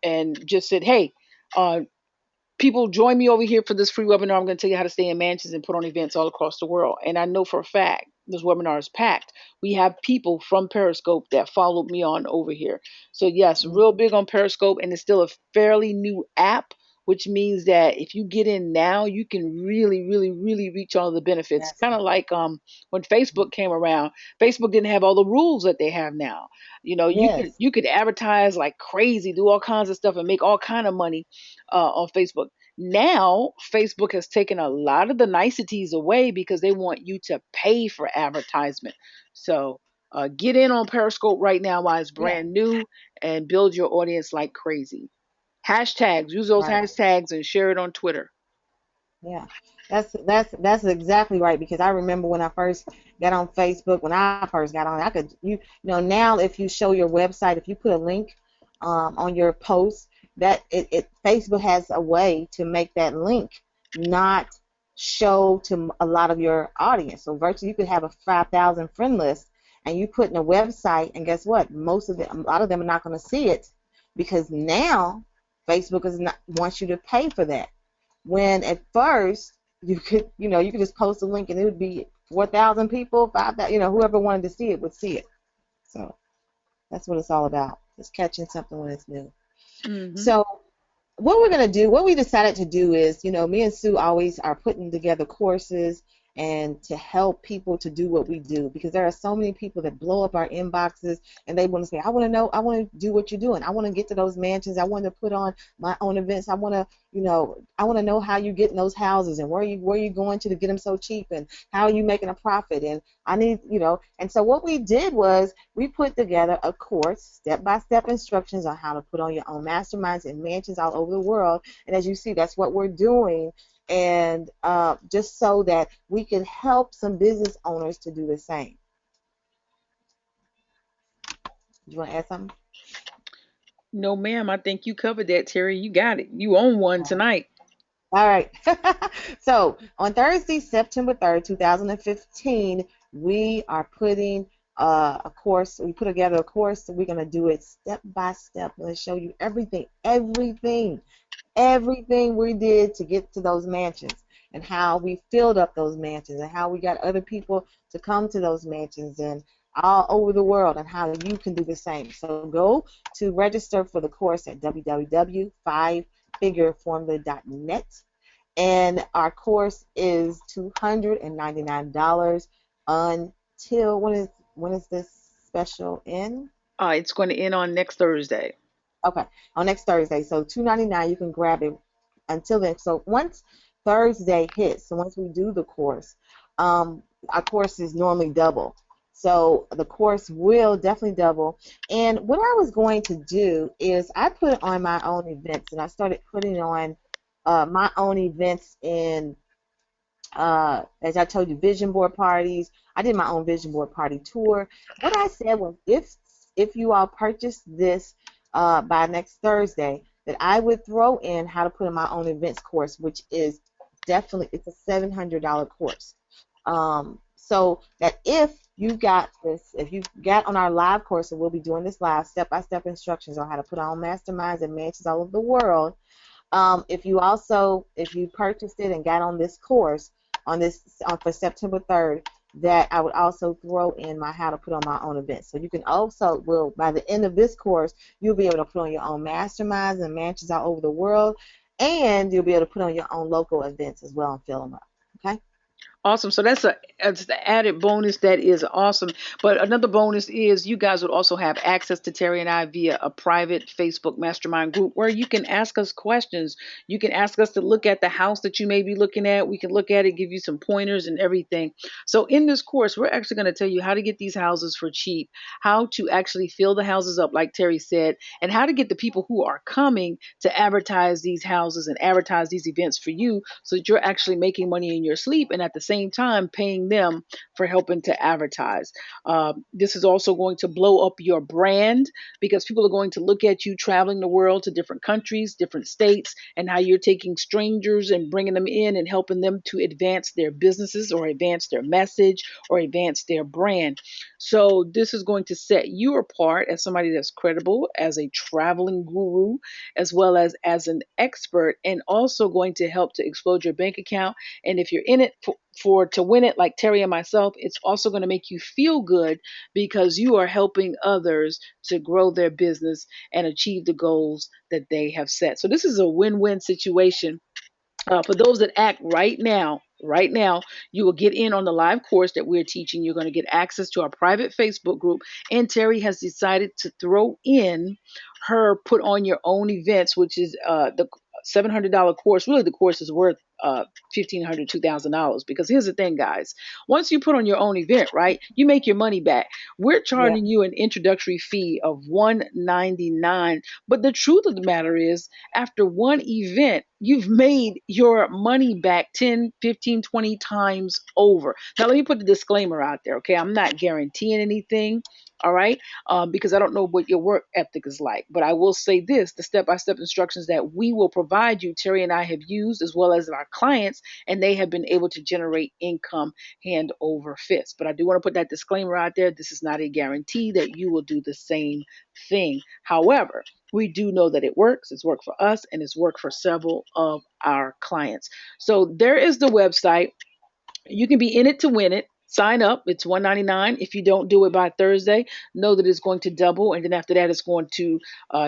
and just said, "Hey, uh, people, join me over here for this free webinar. I'm going to tell you how to stay in mansions and put on events all across the world." And I know for a fact this webinar is packed. We have people from Periscope that followed me on over here. So yes, real Hmm. big on Periscope, and it's still a fairly new app, which means that if you get in now, you can really, really, really reach all the benefits. Yes. Kind of like when Facebook came around, Facebook didn't have all the rules that they have now. You could Yes. you could advertise like crazy, do all kinds of stuff, and make all kind of money on Facebook. Now, Facebook has taken a lot of the niceties away because they want you to pay for advertisement. So get in on Periscope right now while it's Yeah. brand new and build your audience like crazy. Hashtags, use those Right. hashtags and share it on Twitter. Yeah, that's exactly right because I remember when I first got on Facebook, when I first got on, I could now if you show your website, if you put a link on your post, that it Facebook has a way to make that link not show to a lot of your audience. So virtually you could have a 5,000 friend list, and you put in a website, and guess what? A lot of them are not going to see it because now Facebook is not wants you to pay for that. When at first you could just post a link and it would be 4,000 people, 5,000, whoever wanted to see it would see it. So that's what it's all about. Just catching something when it's new. Hmm. So what we decided to do is, me and Sue always are putting together courses and to help people to do what we do because there are so many people that blow up our inboxes and they want to say, I want to know, I want to do what you're doing. I want to get to those mansions. I want to put on my own events. I want to know how you get in those houses and where you going to get them so cheap and how are you making a profit. And I need, and so what we did was we put together a course, step-by-step instructions on how to put on your own masterminds in mansions all over the world. And as you see, that's what we're doing. And just so that we can help some business owners to do the same. Do you want to add something? No, ma'am. I think you covered that, Terry. You got it. You own one tonight. All right. So on Thursday, September 3rd, 2015, we are putting a course. We put together a course. So we're going to do it step by step. I'm going to show you everything we did to get to those mansions and how we filled up those mansions and how we got other people to come to those mansions and all over the world and how you can do the same. So go to register for the course at www.5figureformula.net, and our course is $299 until when is this special in? It's going to end on next Thursday. Okay, on next Thursday. So 299, you can grab it until then. So once Thursday hits, so once we do the course, our course is normally double. So the course will definitely double. And what I was going to do is I put on my own events, and I started putting on my own events in as I told you, vision board parties. I did my own vision board party tour. What I said was, if you all purchase this by next Thursday, that I would throw in how to put in my own events course, which is definitely it's a $700 course. So that if you got on our live course, and we'll be doing this live, step-by-step instructions on how to put on masterminds and mansions all over the world. If you purchased it and got on this course for September 3rd, that I would also throw in my how to put on my own events. So you can also by the end of this course, you'll be able to put on your own masterminds and mansions all over the world, and you'll be able to put on your own local events as well and fill them up. Okay. Awesome. So that's the added bonus. That is awesome. But another bonus is you guys would also have access to Terry and I via a private Facebook mastermind group where you can ask us questions. You can ask us to look at the house that you may be looking at. We can look at it, give you some pointers and everything. So in this course, we're actually going to tell you how to get these houses for cheap, how to actually fill the houses up, like Terry said, and how to get the people who are coming to advertise these houses and advertise these events for you so that you're actually making money in your sleep and at the same time paying them for helping to advertise. This is also going to blow up your brand because people are going to look at you traveling the world to different countries, different states, and how you're taking strangers and bringing them in and helping them to advance their businesses or advance their message or advance their brand. So this is going to set you apart as somebody that's credible, as a traveling guru, as well as an expert, and also going to help to explode your bank account. And if you're in it for to win it, like Terry and myself, it's also going to make you feel good because you are helping others to grow their business and achieve the goals that they have set. So this is a win-win situation for those that act right now, you will get in on the live course that we're teaching. You're going to get access to our private Facebook group. And Terry has decided to throw in her put on your own events, which is the $700 course. Really, the course is worth $1,500, $2,000. Because here's the thing, guys. Once you put on your own event, right, you make your money back. We're Yeah. charging you an introductory fee of $199. But the truth of the matter is, after one event, you've made your money back 10, 15, 20 times over. Now, let me put the disclaimer out there, okay? I'm not guaranteeing anything, all right? Because I don't know what your work ethic is like. But I will say this, the step by step instructions that we will provide you, Terry and I have used, as well as our clients, and they have been able to generate income hand over fist. But I do want to put that disclaimer out there. This is not a guarantee that you will do the same thing. However, we do know that it works. It's worked for us and it's worked for several of our clients. So there is the website. You can be in it to win it. Sign up. It's $199. If you don't do it by Thursday, know that it's going to double, and then after that, it's going to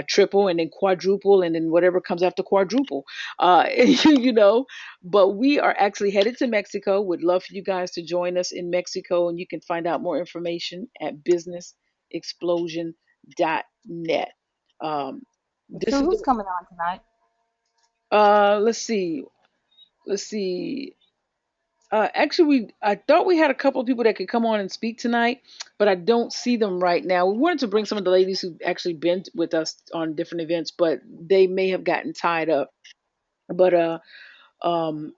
triple, and then quadruple, and then whatever comes after quadruple. You know. But we are actually headed to Mexico. Would love for you guys to join us in Mexico, and you can find out more information at businessexplosion.net. Um, this So is who's the. coming on tonight? Let's see. Let's see. Actually, I thought we had a couple of people that could come on and speak tonight, but I don't see them right now. We wanted to bring some of the ladies who've actually been with us on different events, but they may have gotten tied up. But um,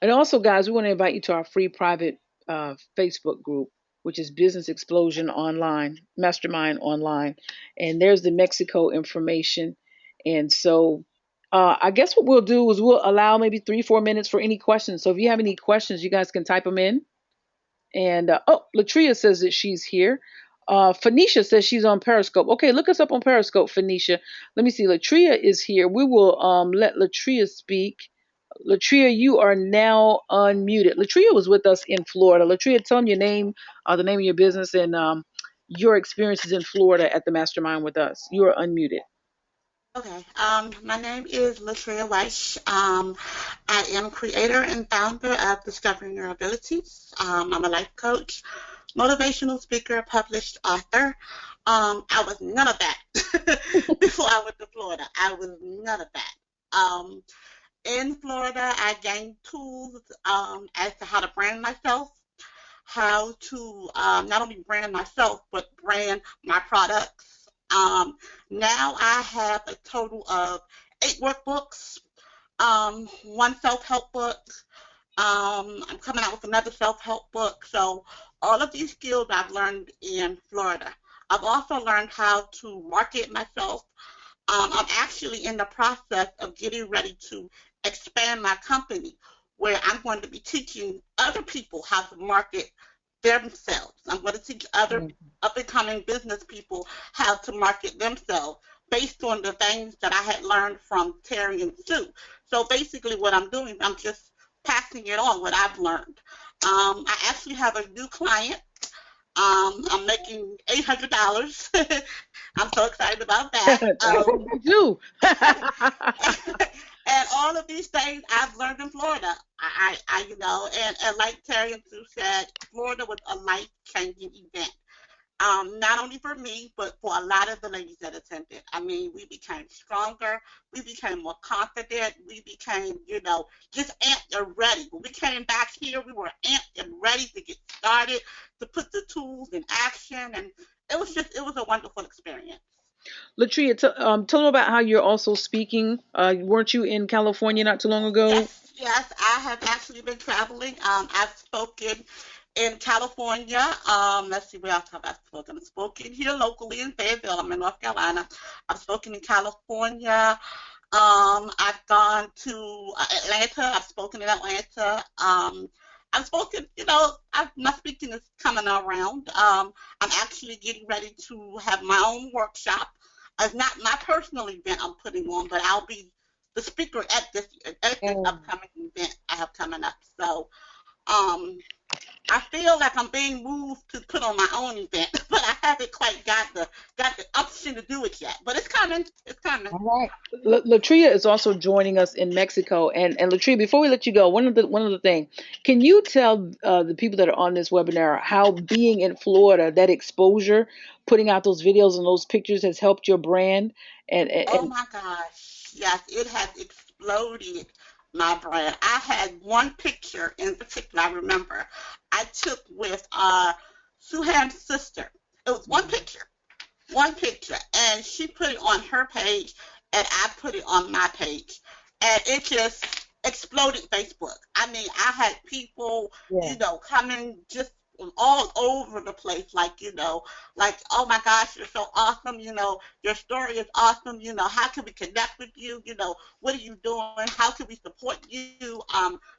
and also, guys, we want to invite you to our free private Facebook group, which is Business Explosion Online, Mastermind Online. And there's the Mexico information. And so I guess what we'll do is we'll allow maybe 3, 4 minutes for any questions. So if you have any questions, you guys can type them in. And oh, Latria says that she's here. Phoenicia says she's on Periscope. Okay, look us up on Periscope, Phoenicia. Let me see. Latria is here. We will let Latria speak. Latria, you are now unmuted. Latria was with us in Florida. Latria, tell them your name, the name of your business, and your experiences in Florida at the Mastermind with us. You are unmuted. Okay, my name is Latria Weiss. I am creator and founder of Discovering Your Abilities. I'm a life coach, motivational speaker, published author. I was none of that before I went to Florida. I was none of that. In Florida, I gained tools as to how to brand myself, how to not only brand myself, but brand my products. Now I have a total of 8 workbooks, one self-help book. I'm coming out with another self-help book. So all of these skills I've learned in Florida. I've also learned how to market myself. I'm actually in the process of getting ready to expand my company where I'm going to be teaching other people how to market themselves. I'm going to teach other Mhm. up and coming business people how to market themselves based on the things that I had learned from Terry and Sue. So basically, what I'm doing, I'm just passing it on what I've learned. I actually have a new client. I'm making $800. I'm so excited about that. That's what we do. And all of these things I've learned in Florida. And like Terry and Sue said, Florida was a life-changing event. Not only for me, but for a lot of the ladies that attended. I mean, we became stronger, we became more confident, we became, just amped and ready. When we came back here, we were amped and ready to get started, to put the tools in action, and it was a wonderful experience. Latria, tell them about how you're also speaking. Weren't you in California not too long ago? Yes, yes, I have actually been traveling. I've spoken in California. Let's see where else have I spoken. I've spoken here locally in Fayetteville. I'm in North Carolina. I've spoken in California. I've gone to Atlanta. I've spoken in Atlanta. I've spoken, my speaking is coming around. I'm actually getting ready to have my own workshop. It's not my personal event I'm putting on, but I'll be the speaker at this And upcoming event I have coming up. So um, I feel like I'm being moved to put on my own event, but I haven't quite got the option to do it yet. But it's coming. It's coming. all right. Latria is also joining us in Mexico, and Latria, before we let you go, one of the thing, can you tell the people that are on this webinar how being in Florida, that exposure, putting out those videos and those pictures has helped your brand, Oh and my gosh. Yes, it has exploded my brand. I had one picture in particular I remember I took with Suhan's sister. It was one picture, and she put it on her page, and I put it on my page. and it just exploded Facebook. I mean, I had people, Yeah. coming just from all over the place, like, like, oh my gosh, you're so awesome, your story is awesome, how can we connect with you, what are you doing, how can we support you,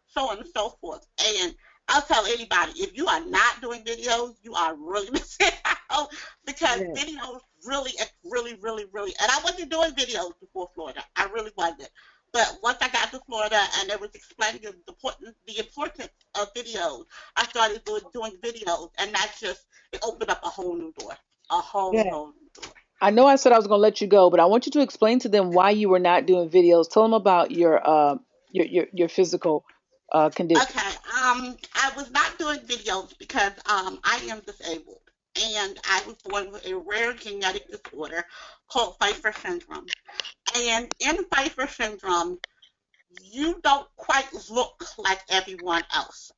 so on and so forth. And I'll tell anybody, if you are not doing videos, you are really missing out because Yeah. videos really, really, really, really, and I wasn't doing videos before Florida. I really wasn't. But once I got to Florida and it was explaining the importance of videos, I started doing videos, and that's just it opened up a whole new door, a Yeah. whole new door. I know I said I was going to let you go, but I want you to explain to them why you were not doing videos. Tell them about your physical condition. Okay, I was not doing videos because I am disabled, and I was born with a rare genetic disorder called Pfeiffer syndrome. And in Pfeiffer syndrome, you don't quite look like everyone else.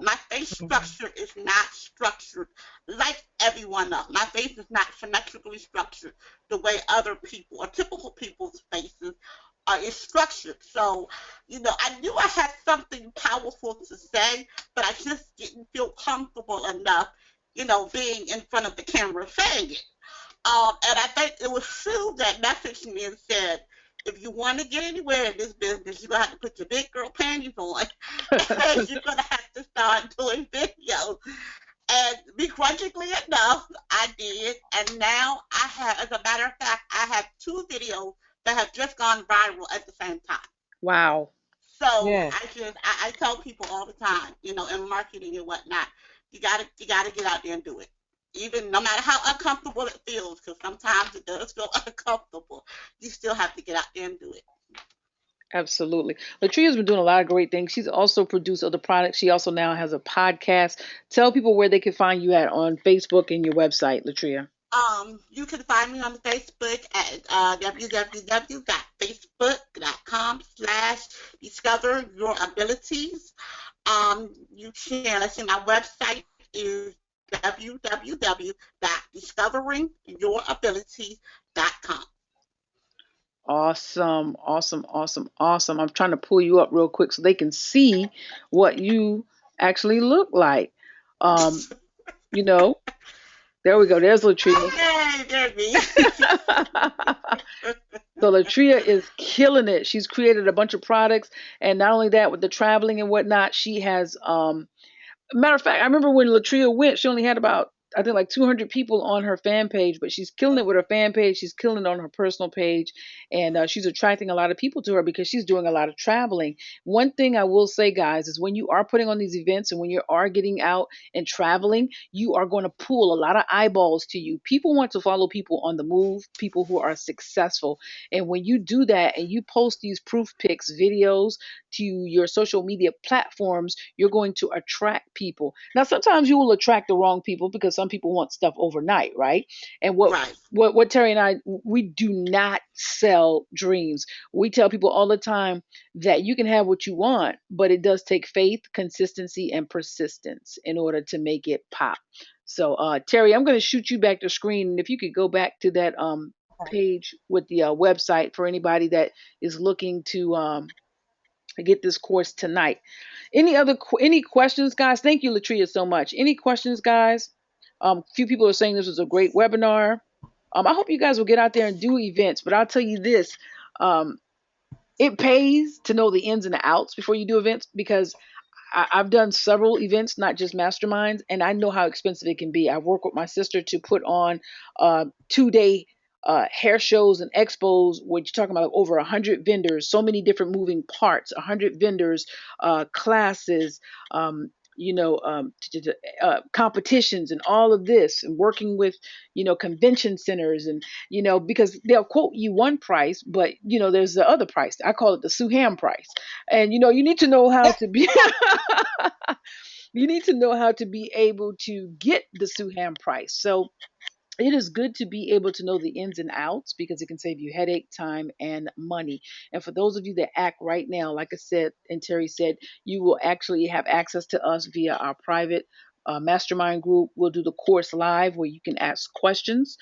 My face Mhm. structure is not structured like everyone else. My face is not symmetrically structured the way other people or typical people's faces is structured. So, I knew I had something powerful to say, but I just didn't feel comfortable enough, being in front of the camera saying it. And I think it was Sue that messaged me and said, if you want to get anywhere in this business, you're going to have to put your big girl panties on and you're going to have to start doing videos. And begrudgingly enough, I did. And now I have, as a matter of fact, I have two videos that have just gone viral at the same time. Wow. So Yeah. I tell people all the time, in marketing and whatnot, you gotta get out there and do it. Even no matter how uncomfortable it feels, because sometimes it does feel uncomfortable, you still have to get out there and do it. Absolutely. Latria's been doing a lot of great things. She's also produced other products. She also now has a podcast. Tell people where they can find you at on Facebook and your website, Latria. You can find me on Facebook at www.facebook.com/discover your abilities. You can, let's see, my website is www.discoveringyourabilities.com. Awesome, awesome, awesome, awesome. I'm trying to pull you up real quick so they can see what you actually look like. Um, you know, there we go. There's Latria. Hey, Debbie. So Latria is killing it. She's created a bunch of products, and not only that, with the traveling and whatnot, she has matter of fact, I remember when Latria went, she only had about I think like 200 people on her fan page, but she's killing it with her fan page. She's killing it on her personal page, and she's attracting a lot of people to her because she's doing a lot of traveling. One thing I will say, guys, is when you are putting on these events and when you are getting out and traveling, you are going to pull a lot of eyeballs to you. People want to follow people on the move, people who are successful, and when you do that and you post these proof pics, videos to your social media platforms, you're going to attract people. Now, sometimes you will attract the wrong people because some people want stuff overnight, right? And what Right, what Terry and I, we do not sell dreams. We tell people all the time that you can have what you want, but it does take faith, consistency, and persistence in order to make it pop. So, Terry, I'm going to shoot you back to screen, and if you could go back to that page with the website for anybody that is looking to get this course tonight. Any questions, guys? Thank you, Latria, so much. Any questions, guys? Few people are saying this was a great webinar. I hope you guys will get out there and do events. But I'll tell you this: um, it pays to know the ins and the outs before you do events because I've done several events, not just masterminds, and I know how expensive it can be. I work with my sister to put on 2 day hair shows and expos, which you're talking about over 100 vendors, so many different moving parts, 100 vendors, classes, competitions, and all of this, and working with convention centers, and because they'll quote you one price, but there's the other price. I call it the Sue Ham price, and you need to know how Yeah. to be you need to know how to be able to get the Suham price. So it is good to be able to know the ins and outs because it can save you headache, time, and money. And for those of you that act right now, like I said, and Terry said, you will actually have access to us via our private mastermind group. We'll do the course live where you can ask questions.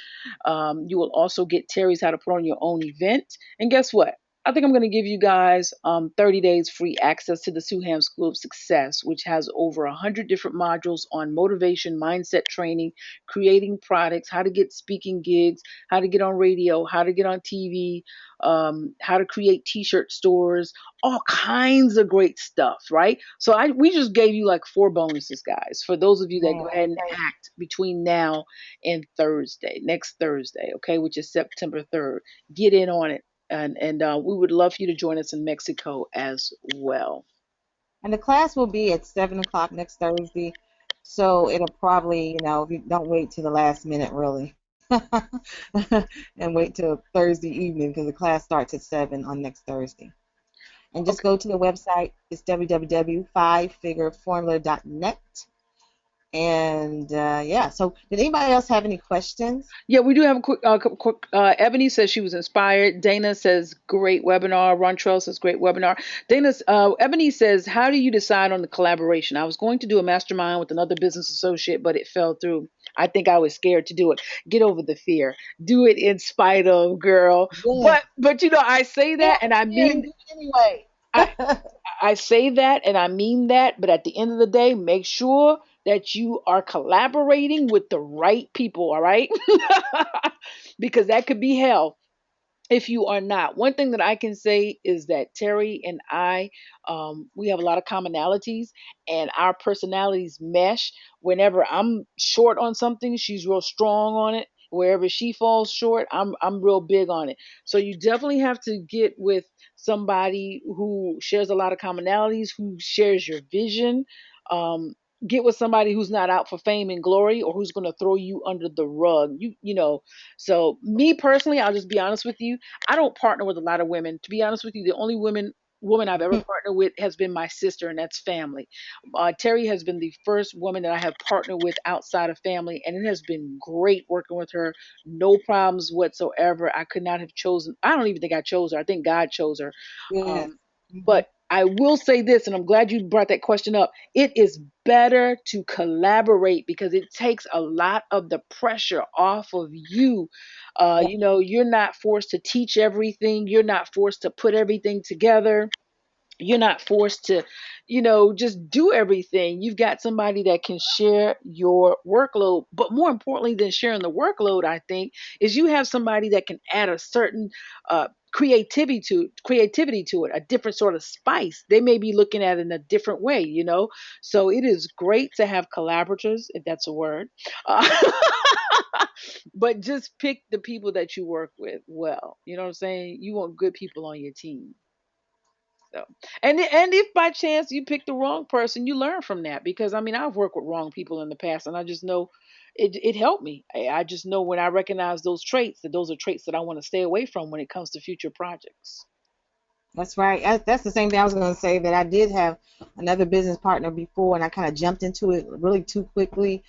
You will also get Terry's how to put on your own event. And guess what? I think I'm going to give you guys 30 days free access to the Suham School of Success, which has over 100 different modules on motivation, mindset training, creating products, how to get speaking gigs, how to get on radio, how to get on TV, how to create t-shirt stores, all kinds of great stuff, right? So we just gave you like four bonuses, guys, for those of you that go Man, ahead and act between now and Thursday, next Thursday, okay, which is September 3rd. Get in on it, and we would love for you to join us in Mexico as well. and the class will be at 7 o'clock next Thursday. So it'll probably, if you don't wait to the last minute, really, and wait till Thursday evening because the class starts at 7 on next Thursday. And just Okay. go to the website. It's www.fivefigureformula.net. And yeah, so did anybody else have any questions? Yeah, we do have a quick. Ebony says she was inspired. Dana says great webinar. Rontrell says great webinar. Ebony says, how do you decide on the collaboration? I was going to do a mastermind with another business associate, but it fell through. I think I was scared to do it. Get over the fear. Do it in spite of, girl. Yeah, But I say get that and I here and mean do it anyway. I I say that and I mean that, but at the end of the day, make sure that you are collaborating with the right people, all right? Because that could be hell if you are not. One thing that I can say is that Terry and I, we have a lot of commonalities, and our personalities mesh. Whenever I'm short on something, she's real strong on it. Wherever she falls short, I'm real big on it. So you definitely have to get with somebody who shares a lot of commonalities, who shares your vision. Um, get with somebody who's not out for fame and glory, or who's going to throw you under the rug. You know. So me personally, I'll just be honest with you. I don't partner with a lot of women. To be honest with you, the only woman I've ever partnered with has been my sister, and that's family. Terry has been the first woman that I have partnered with outside of family, and it has been great working with her. No problems whatsoever. I could not have chosen. I don't even think I chose her. I think God chose her. Yes. Um, Hmm. but I will say this, and I'm glad you brought that question up. It is better to collaborate because it takes a lot of the pressure off of you. Yeah. You're not forced to teach everything, you're not forced to put everything together, you're not forced to just do everything. You've got somebody that can share your workload, but more importantly than sharing the workload, I think, is you have somebody that can add a certain creativity to it, a different sort of spice. They may be looking at it in a different way. So it is great to have collaborators, if that's a word. uh, but just pick the people that you work with well. You know what I'm saying? You want good people on your team. So, and if by chance you pick the wrong person, you learn from that, because I mean I've worked with wrong people in the past, and I just know it helped me. I just know when I recognize those traits, that those are traits that I want to stay away from when it comes to future projects. That's right. That's the same thing I was going to say, that I did have another business partner before, and I kind of jumped into it really too quickly.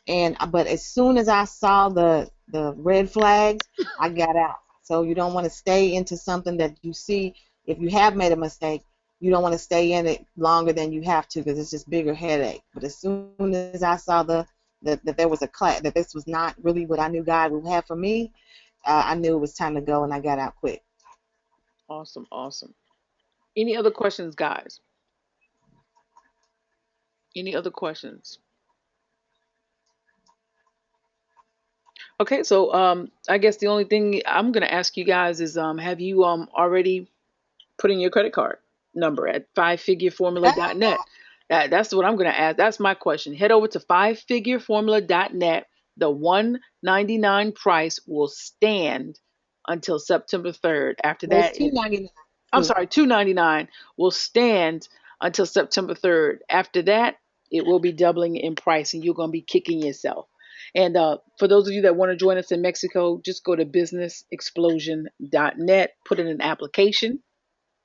And but as soon as I saw the red flags, I got out. So you don't want to stay into something that you see. If you have made a mistake, you don't want to stay in it longer than you have to, because it's just bigger headache. But as soon as I saw that there was a class, that this was not really what I knew God would have for me, I knew it was time to go, and I got out quick. Awesome, awesome. Any other questions, guys? Any other questions? Okay, so I guess the only thing I'm gonna ask you guys is, have you already put in your credit card number at fivefigureformula.net? That's what I'm going to ask. That's my question. Head over to fivefigureformula.net. The 199 price will stand until September 3rd. After Well, it's that, $2.99 I'm too. sorry, 299 will stand until September 3rd. After that, it will be doubling in price, and you're going to be kicking yourself. And for those of you that want to join us in Mexico, just go to businessexplosion.net, put in an application,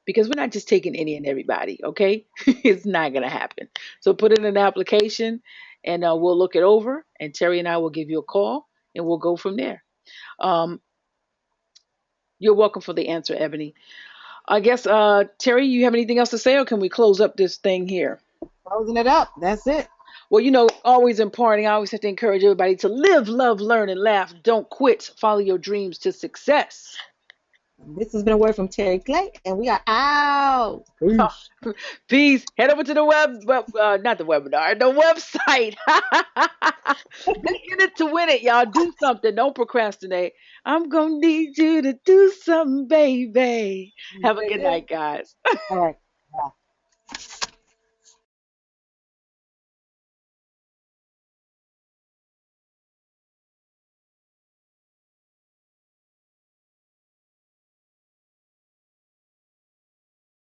because we're not just taking any and everybody, okay? It's not going to happen. So put in an application, and we'll look it over, and Terry and I will give you a call, and we'll go from there. Um, you're welcome for the answer, Ebony. I guess, Terry, you have anything else to say, or can we close up this thing here? Closing it up. That's it. Well, always in parting, I always have to encourage everybody to live, love, learn, and laugh. Don't quit. Follow your dreams to success. This has been a word from Terry Clay, and we are out. Peace. Peace. Head over to the not the webinar, the website. Be in it to win it, y'all. Do something. Don't procrastinate. I'm gonna need you to do something, baby. Have a good Yeah. night, guys. All right. Bye.